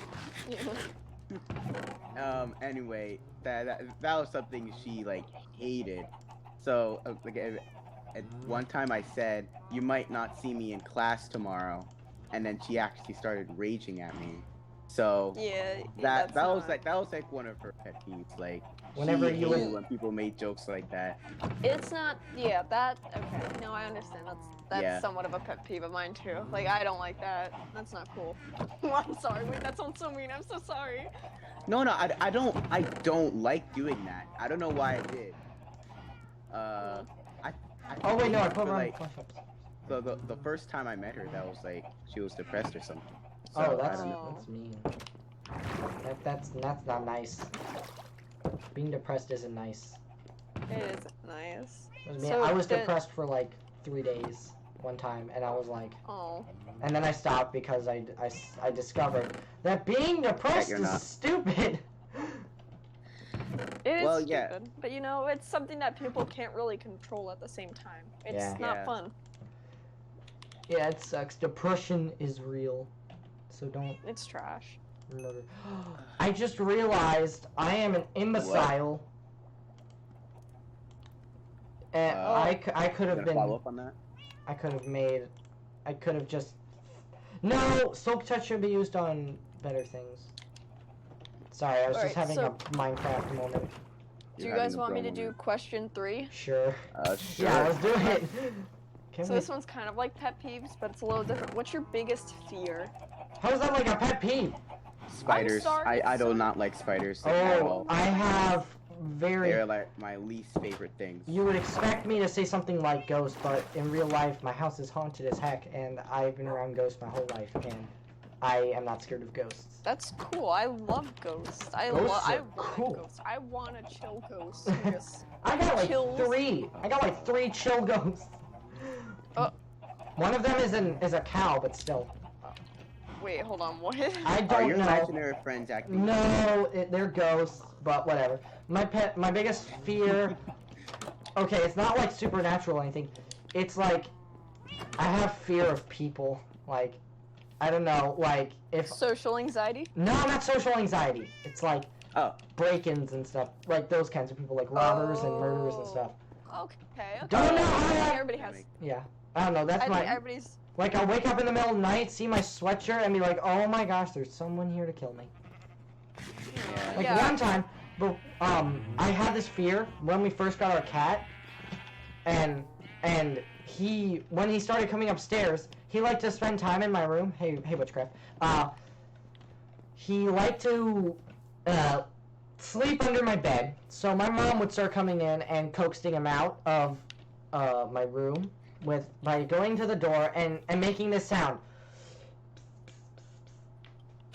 Anyway, that was something she like hated. So like at one time I said, "You might not see me in class tomorrow," and then she actually started raging at me. So that was like one of her pet peeves. Like Whenever she you hated when people made jokes like that. It's not. Okay. No, I understand. That's somewhat of a pet peeve of mine too. Like, I don't like that. That's not cool. I'm sorry. Wait, that sounds so mean. I'm so sorry. No, I don't like doing that. I don't know why I did. Oh wait, no, I put like my the first time I met her, that was like she was depressed or something. So, Oh, I don't know. that's mean. That's not nice. Being depressed isn't nice. It is nice. I was depressed for like 3 days one time, and I was like, oh. And then I stopped because I discovered that being depressed is stupid. It is stupid, but you know, it's something that people can't really control at the same time. It's not fun. Yeah, it sucks. Depression is real, so don't. It's trash. Murder. I just realized I am an imbecile. And I could have been. Follow up on that? I could have just. No, Silk Touch should be used on better things. Sorry, I was just having a Minecraft moment. Do you guys want me to do question 3? Sure. Sure. Yeah, let's do it. So this one's kind of like pet peeves, but it's a little different. What's your biggest fear? How is that like a pet peeve? Spiders. I do not like spiders at all. I have They're like my least favorite things. You would expect me to say something like ghosts, but in real life, my house is haunted as heck, and I've been around ghosts my whole life, and I am not scared of ghosts. That's cool. I love ghosts. I want ghosts. I want a chill ghost. I got like 3. I got like 3 chill ghosts. One of them is a cow, but still. Wait, hold on. What? I don't Are your know. imaginary friends acting? No, they're ghosts, but whatever. My biggest fear. Okay, it's not like supernatural or anything. It's like I have fear of people. Like, I don't know. Like if social anxiety. No, not social anxiety. It's like break-ins and stuff. Like those kinds of people, like robbers and murderers and stuff. Okay. Don't know. Everybody has. Yeah. I don't know. That's everybody's. Like I'll wake up in the middle of the night, see my sweatshirt, and be like, "Oh my gosh, there's someone here to kill me." Yeah. Like one time, but I had this fear when we first got our cat, and when he started coming upstairs, he liked to spend time in my room. Hey, Witchcraft. He liked to sleep under my bed. So my mom would start coming in and coaxing him out of my room by going to the door and making this sound.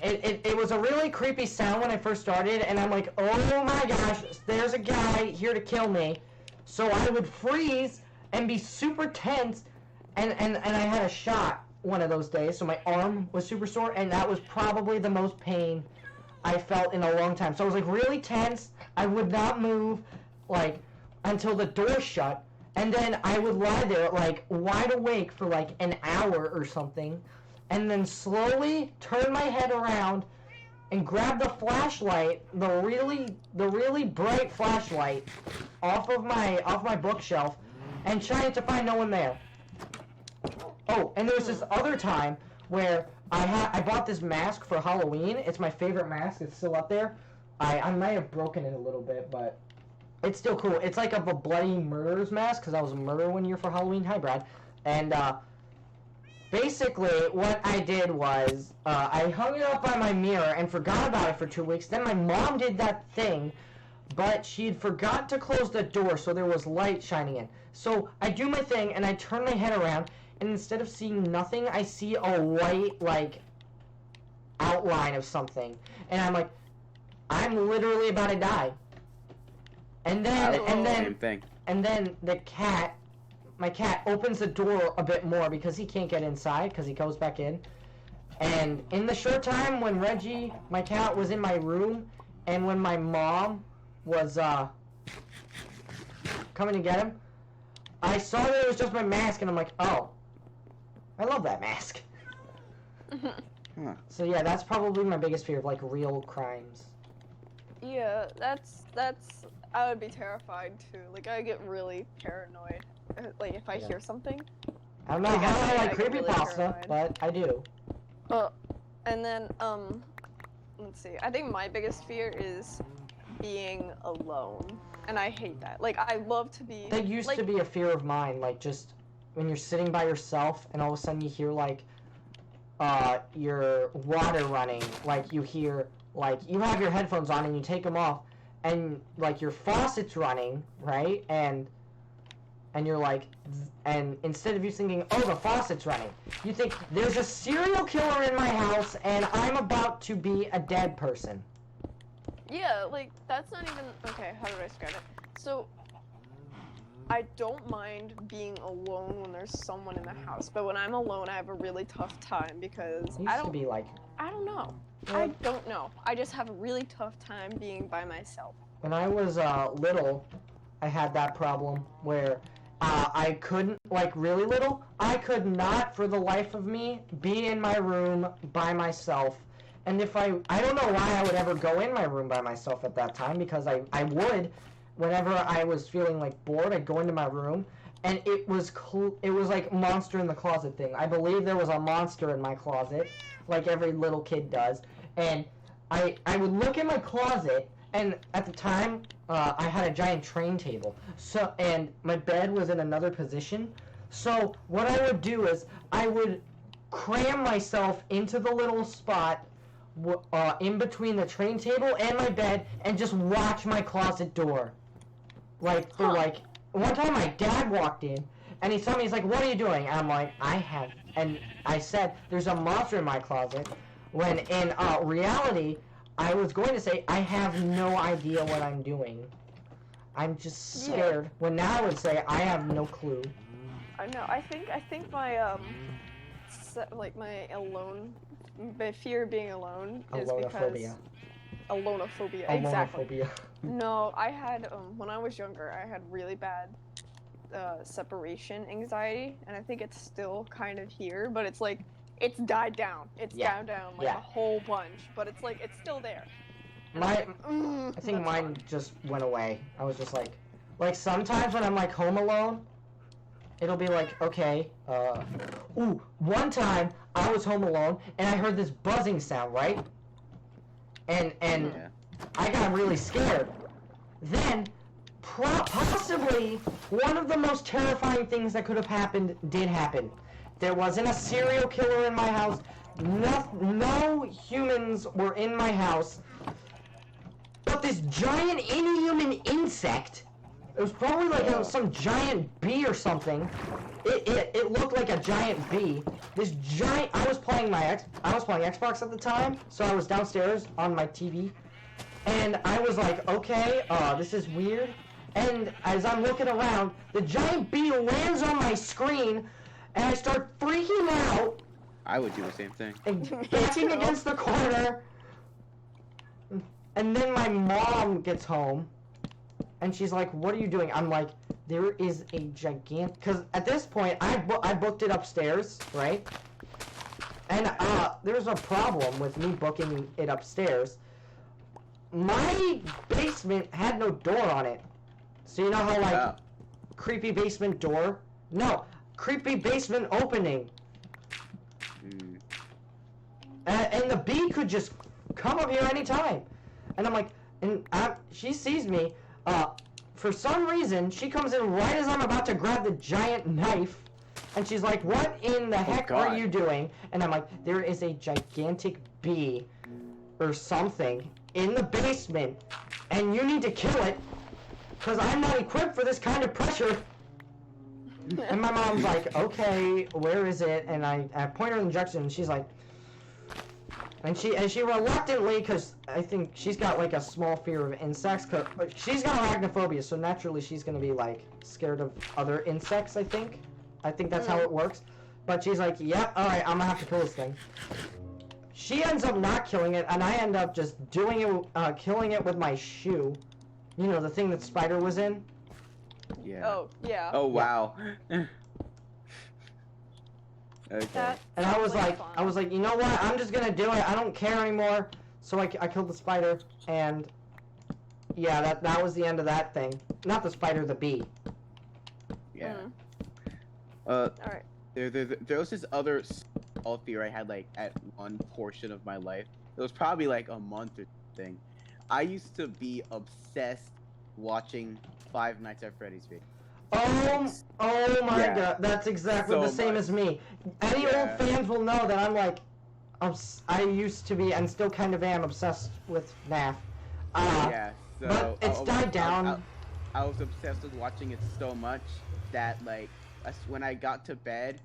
It was a really creepy sound when I first started, and I'm like, oh my gosh, there's a guy here to kill me. So I would freeze and be super tense, and I had a shot one of those days, so my arm was super sore, and that was probably the most pain I felt in a long time. So I was like really tense. I would not move like until the door shut, And then I would lie there, like, wide awake for, like, an hour or something, and then slowly turn my head around and grab the flashlight, the really bright flashlight, off my bookshelf, and trying to find no one there. Oh, and there was this other time where I bought this mask for Halloween. It's my favorite mask. It's still up there. I might have broken it a little bit, but it's still cool. It's like a bloody murderer's mask, because I was a murderer one year for Halloween. Hi, Brad. And basically what I did was I hung it up by my mirror and forgot about it for 2 weeks. Then my mom did that thing, but she'd forgot to close the door, so there was light shining in. So I do my thing, and I turn my head around, and instead of seeing nothing, I see a white, like, outline of something. And I'm like, I'm literally about to die. And then my cat opens the door a bit more because he can't get inside because he goes back in. And in the short time when Reggie, my cat, was in my room, and when my mom was coming to get him, I saw that it was just my mask, and I'm like, oh, I love that mask. So yeah, that's probably my biggest fear of, like, real crimes. Yeah, that's I would be terrified too. Like, I get really paranoid. Like, if I hear something. I don't know how I like creepypasta, but I do. And then, let's see. I think my biggest fear is being alone. And I hate that. Like, I love to be... That used to be a fear of mine, like, just when you're sitting by yourself and all of a sudden you hear, like, your water running. Like, you hear, like, you have your headphones on and you take them off, and, like, your faucet's running, right? And you're like, and instead of you thinking, oh, the faucet's running, you think, there's a serial killer in my house and I'm about to be a dead person. Yeah, like, that's not even... Okay, how do I describe it? So, I don't mind being alone when there's someone in the house, but when I'm alone, I have a really tough time because I don't know. I don't know. I just have a really tough time being by myself. When I was little, I had that problem where I couldn't, like, really little, I could not for the life of me be in my room by myself. And if I don't know why I would ever go in my room by myself at that time, because I would, whenever I was feeling, like, bored, I'd go into my room, and it was like monster in the closet thing. I believe there was a monster in my closet, like every little kid does, and I would look in my closet, and at the time, I had a giant train table, so, and my bed was in another position, so what I would do is, I would cram myself into the little spot in between the train table and my bed, and just watch my closet door. Like, for like, one time my dad walked in, and he saw me, he's like, what are you doing? And I'm like, and I said, there's a monster in my closet, when in reality, I was going to say, I have no idea what I'm doing. I'm just scared. Yeah. When now I would say, I have no clue. I know, I think my, like, my fear of being alone is because... Alonophobia, exactly. No, I had, when I was younger, I had really bad separation anxiety, and I think it's still kind of here, but it's like, it's died down. It's down, like a whole bunch, but it's like, it's still there. I think mine just went away. I was just like sometimes when I'm, like, home alone, it'll be like, okay, one time I was home alone, and I heard this buzzing sound, right? And I got really scared. Then, possibly, one of the most terrifying things that could have happened did happen. There wasn't a serial killer in my house. No humans were in my house. But this giant inhuman insect, it was probably like some giant bee or something. It looked like a giant bee. This giant. I was playing Xbox at the time, so I was downstairs on my TV, and I was like, okay, this is weird. And as I'm looking around, the giant bee lands on my screen, and I start freaking out. I would do the same thing. And backing against the corner. And then my mom gets home, and she's like, what are you doing? I'm like, there is a gigantic. Because at this point, I booked it upstairs, right? And there's a problem with me booking it upstairs. My basement had no door on it. So you know how like creepy basement door? No, creepy basement opening. And the bee could just come up here anytime. And I'm like, she sees me. For some reason, she comes in right as I'm about to grab the giant knife. And she's like, what in the heck are you doing? And I'm like, there is a gigantic bee or something in the basement. And you need to kill it. Because I'm not equipped for this kind of pressure. And my mom's like, okay, where is it? And I point her in the direction, and she's like, and she reluctantly, because I think she's got like a small fear of insects, but she's got arachnophobia, so naturally she's gonna be like scared of other insects. I think that's how it works. But she's like, yep, all right, I'm gonna have to kill this thing. She ends up not killing it, and I end up just doing it, killing it with my shoe. You know, the thing that Spider was in. Yeah. Oh, yeah. Oh wow. Okay. And I was like, you know what? I'm just gonna do it. I don't care anymore. So I killed the spider, and yeah, that was the end of that thing. Not the spider, the bee. Yeah. Alright. There was this other small fear I had like at one portion of my life. It was probably like a month or thing. I used to be obsessed watching Five Nights at Freddy's videos. Oh my god, that's exactly the same as me. Any old fans will know that I'm like, I used to be and still kind of am obsessed with FNAF. So but it's died down. I was obsessed with watching it so much that like when I got to bed,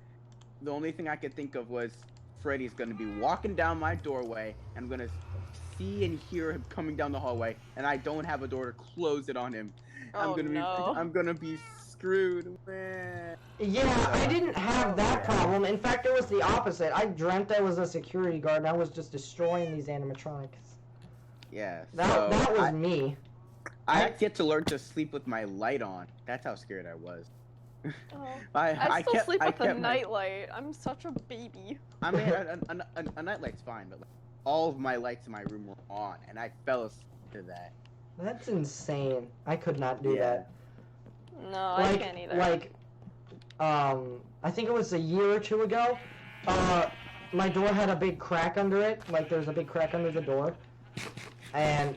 the only thing I could think of was Freddy's gonna be walking down my doorway, and I'm gonna see and hear him coming down the hallway, and I don't have a door to close it on him. I'm gonna be screwed. Yeah, I didn't have that problem. In fact, it was the opposite. I dreamt I was a security guard and I was just destroying these animatronics. Yeah. That was me. I had yet to learn to sleep with my light on. That's how scared I was. I still sleep with a nightlight. I'm such a baby. I mean, a nightlight's fine, but like, all of my lights in my room were on, and I fell asleep to that. That's insane. I could not do that. No, I can't either. I think it was a year or two ago, my door had a big crack under it, like there's a big crack under the door, and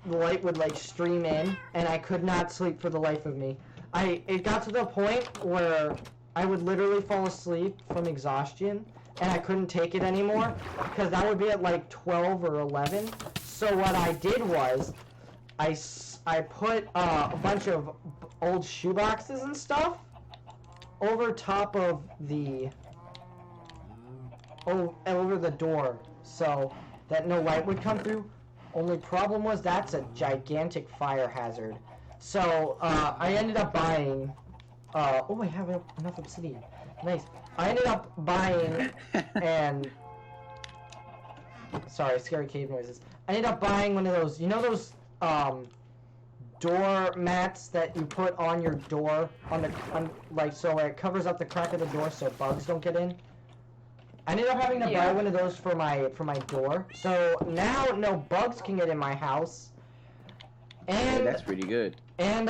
the light would like stream in, and I could not sleep for the life of me. It got to the point where I would literally fall asleep from exhaustion, and I couldn't take it anymore, because that would be at like 12 or 11, so what I did was, I put a bunch of old shoeboxes and stuff over top of over the door so that no light would come through. Only problem was that's a gigantic fire hazard. So I ended up buying I have enough obsidian. Nice. I ended up buying and sorry, scary cave noises. I ended up buying one of those, you know those door mats that you put on your door so it covers up the crack of the door so bugs don't get in. I ended up having to buy one of those for my door, so now no bugs can get in my house. And that's pretty good. And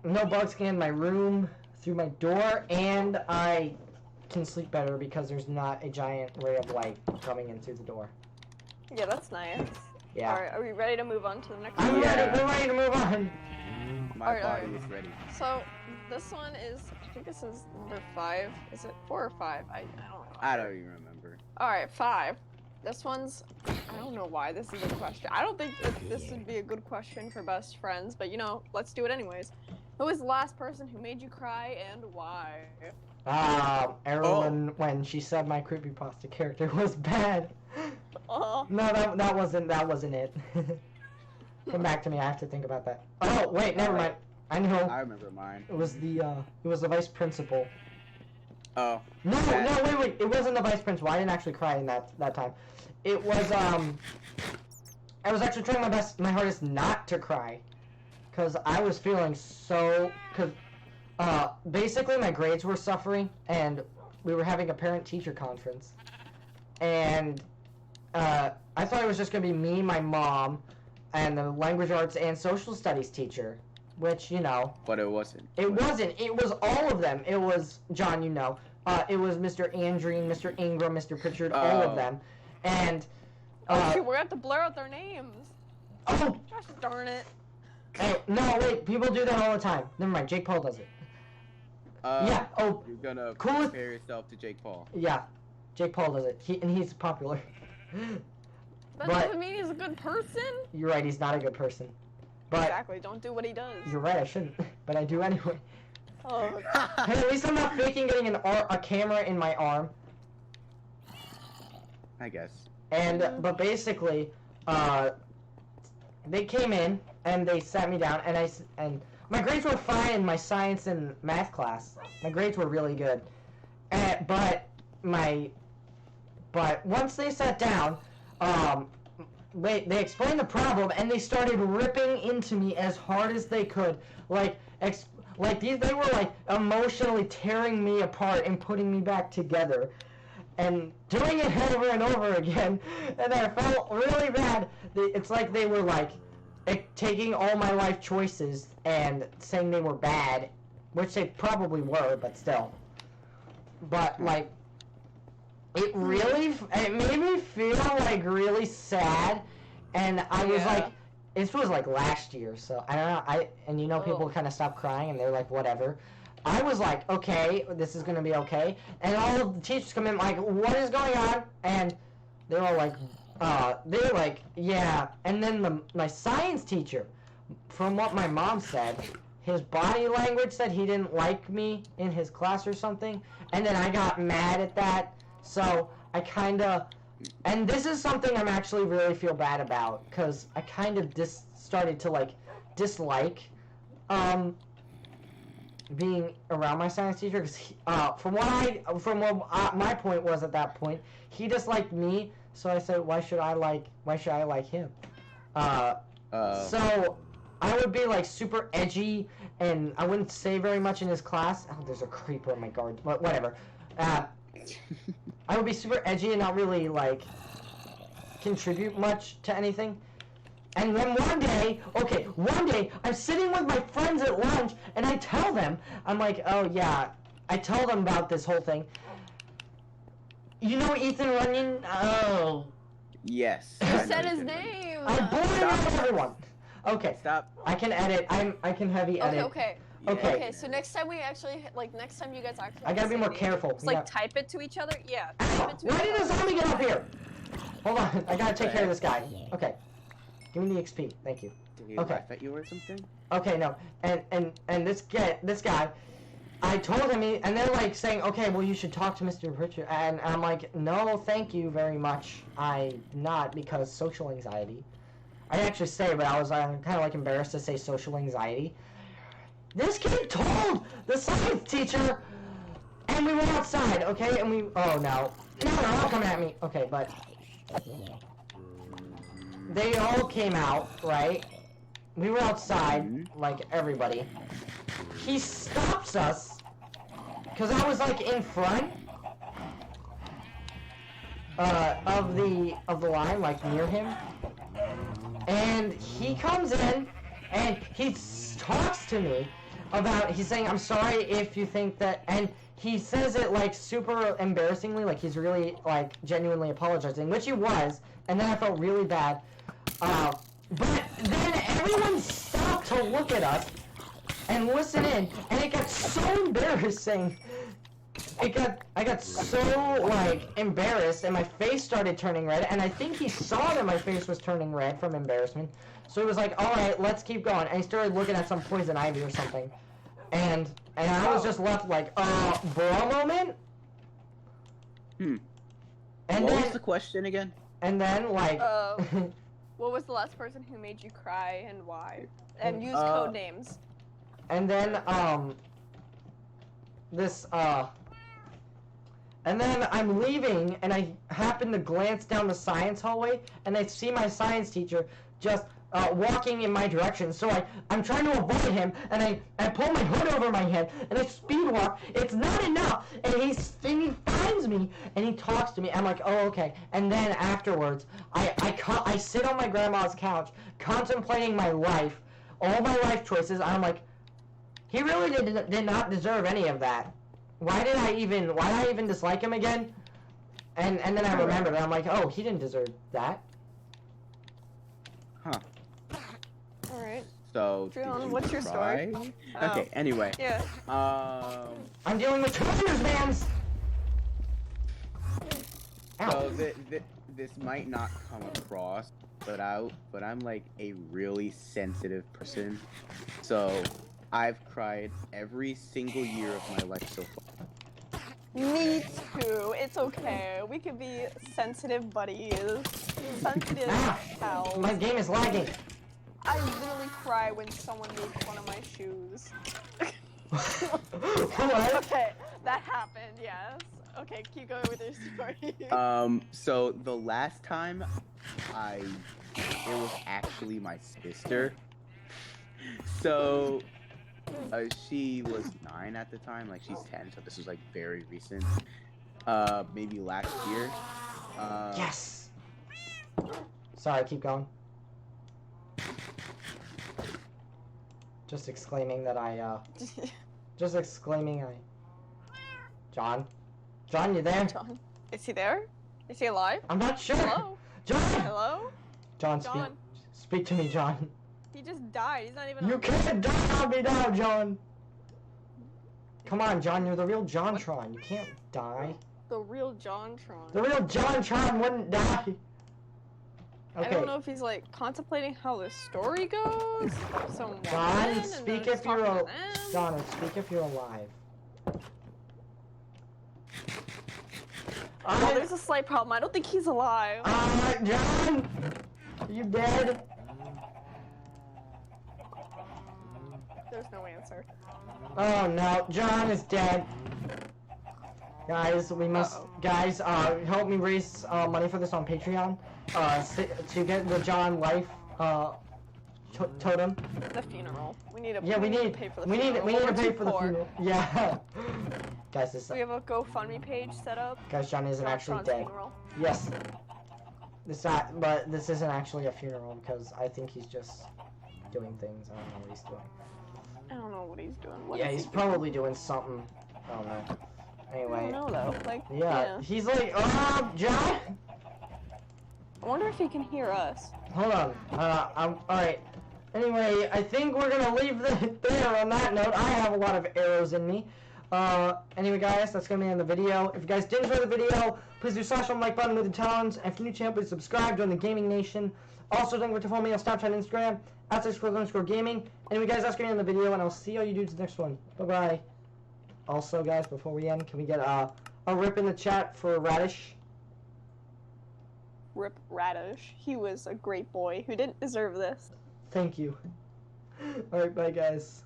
no bugs can get in my room through my door, and I can sleep better because there's not a giant ray of light coming in through the door. Yeah, that's nice. Yeah. Alright, are we ready to move on to the next one? one? We're ready to move on. My body is ready. So, this one is, I think this is number 5. Is it 4 or 5? I don't know. I don't even remember. Alright, 5. This one's, I don't know why this is a question. I don't think this would be a good question for best friends, but you know, let's do it anyways. Who was the last person who made you cry and why? Erlen, when she said my creepypasta character was bad. No, that wasn't it. Come back to me, I have to think about that. Oh, wait, never mind. I know. I remember mine. It was the vice principal. Oh. No, wait, it wasn't the vice principal. I didn't actually cry in that time. It was, I was actually trying my hardest not to cry. because I was feeling so, because basically my grades were suffering, and we were having a parent-teacher conference, and I thought it was just going to be me, my mom, and the language arts and social studies teacher, which, you know. But it wasn't. It wasn't. It was all of them. It was, John, you know. It was Mr. Andreen, Mr. Ingram, Mr. Pritchard, all of them. And, oh, shoot, we're going to have to blur out their names. Oh! Gosh darn it. Hey, no, wait, people do that all the time. Never mind, Jake Paul does it. Yeah, oh. You're gonna coolest... compare yourself to Jake Paul. Yeah, Jake Paul does it. And he's popular. That doesn't mean he's a good person. You're right, he's not a good person. But exactly, don't do what he does. You're right, I shouldn't, but I do anyway. Oh. Hey, at least I'm not faking getting a camera in my arm. I guess. And, but basically, they came in, and they sat me down, and my grades were fine in my science and math class. My grades were really good. But once they sat down, they explained the problem, and they started ripping into me as hard as they could, they were like emotionally tearing me apart and putting me back together, and doing it over and over again. And I felt really bad. It's like they were like taking all my life choices and saying they were bad, which they probably were, but still. But like, it made me feel like really sad, and I was like, this was like last year, so I don't know, and you know, people kind of stop crying and they're like, whatever. I was like, okay, this is gonna be okay, and all of the teachers come in like, what is going on? And they're all like, yeah, and then my science teacher, from what my mom said, his body language said he didn't like me in his class or something, and then I got mad at that. So I kind of, and this is something I'm actually really feel bad about, because I kind of started to like dislike being around my science teacher, because from what my point was at that point, he disliked me. So I said, why should I like him? So I would be like super edgy, and I wouldn't say very much in his class. Oh, there's a creeper in my garden. Whatever. I would be super edgy and not really, like, contribute much to anything. And then one day, I'm sitting with my friends at lunch, and I tell them, I'm like, oh, yeah, I tell them about this whole thing. You know Ethan Runyon? Oh. Yes. You said his name! I'm blowing out everyone. Okay. Stop. I can edit. I can heavy edit. Okay. Okay, so next time we actually, next time you guys actually I gotta be more careful. Just, like, type it to each other? Yeah, type it to Why did the zombie get up here? Hold on, I gotta take care of this guy. Okay. Give me the XP, thank you. Okay. I thought you were something? Okay, no, and this guy, I told him, and they're like saying, okay, well you should talk to Mr. Pritchard, and I'm like, no, thank you very much, I'm not, because social anxiety. I actually say, but I'm kind of like embarrassed to say social anxiety. This kid told the science teacher, and we went outside, okay, and oh no, don't come at me, okay, but they all came out, right? We were outside, like everybody. He stops us, because I was like in front of the line, like near him, and he comes in, and he talks to me about, he's saying, I'm sorry if you think that, and he says it like super embarrassingly, like he's really like genuinely apologizing, which he was, and then I felt really bad. But then everyone stopped to look at us and listen in, and it got so embarrassing. I got so like embarrassed, and my face started turning red, and I think he saw that my face was turning red from embarrassment. So he was like, all right, let's keep going. And he started looking at some poison ivy or something. And I was just left like, bro moment? And what was the question again? And then, like... what was the last person who made you cry, and why? And use code names. And then, and then I'm leaving, and I happen to glance down the science hallway, and I see my science teacher just walking in my direction. So I'm trying to avoid him, and I pull my hood over my head, and I speed walk. It's not enough, and he finds me, and he talks to me. I'm like, oh, okay. And then afterwards, I sit on my grandma's couch, contemplating my life, all my life choices. I'm like, he really did not deserve any of that. Why did I even dislike him again? And then I remembered, and I'm like, oh, he didn't deserve that. Huh. Alright. So, John, what's your story? Okay, anyway. Yeah. I'm dealing with trainers, man! So, this might not come across, but I'm like a really sensitive person. So, I've cried every single year of my life so far. Me too. It's okay. We could be sensitive buddies. Sensitive pals. My game is lagging. I literally cry when someone makes fun of my shoes. What? Okay, that happened, yes. Okay, keep going with your story. So the last time it was actually my sister. So, she was 9 at the time, like she's 10, so this was like very recent. Maybe last year. Yes! Sorry, keep going. Just exclaiming that John? John, you there? John? Is he there? Is he alive? I'm not sure. Hello? John! Hello? John, John? speak to me, John. He just died. He's not even You on- can't die on me now, John! Come on, John, you're the real JonTron. You can't die. The real JonTron. The real JonTron wouldn't die. Okay. I don't know if he's like contemplating how the story goes. Someone John, speak if you're John, speak if you're alive. Well, there's a slight problem. I don't think he's alive. John, are you dead? There's no answer. Oh no, John is dead. Guys, we must. Guys, help me raise money for this on Patreon. To get the John life totem. The funeral. We need to. Yeah, we need to pay for the funeral. Yeah. Guys, this. We have a GoFundMe page set up. Guys, John isn't actually dead. Funeral. Yes. But this isn't actually a funeral because I think he's just doing things. I don't know what he's doing. I don't know what he's doing. What Yeah, is he's he probably doing something. I don't know. Anyway. doing? I don't know though. Like. Yeah. He's like, John. I wonder if he can hear us. Hold on. Alright. Anyway, I think we're gonna leave it there on that note. I have a lot of arrows in me. Anyway, guys, that's gonna be in the video. If you guys did enjoy the video, please do smash on the like button with the tones. And if you're new channel, please subscribe, join the Gaming Nation. Also, don't forget to follow me on Snapchat and Instagram, @6_gaming. Anyway, guys, that's gonna be in the video, and I'll see all you dudes next one. Bye-bye. Also, guys, before we end, can we get a rip in the chat for Radish? Rip Radish. He was a great boy who didn't deserve this. Thank you. Alright, bye, guys.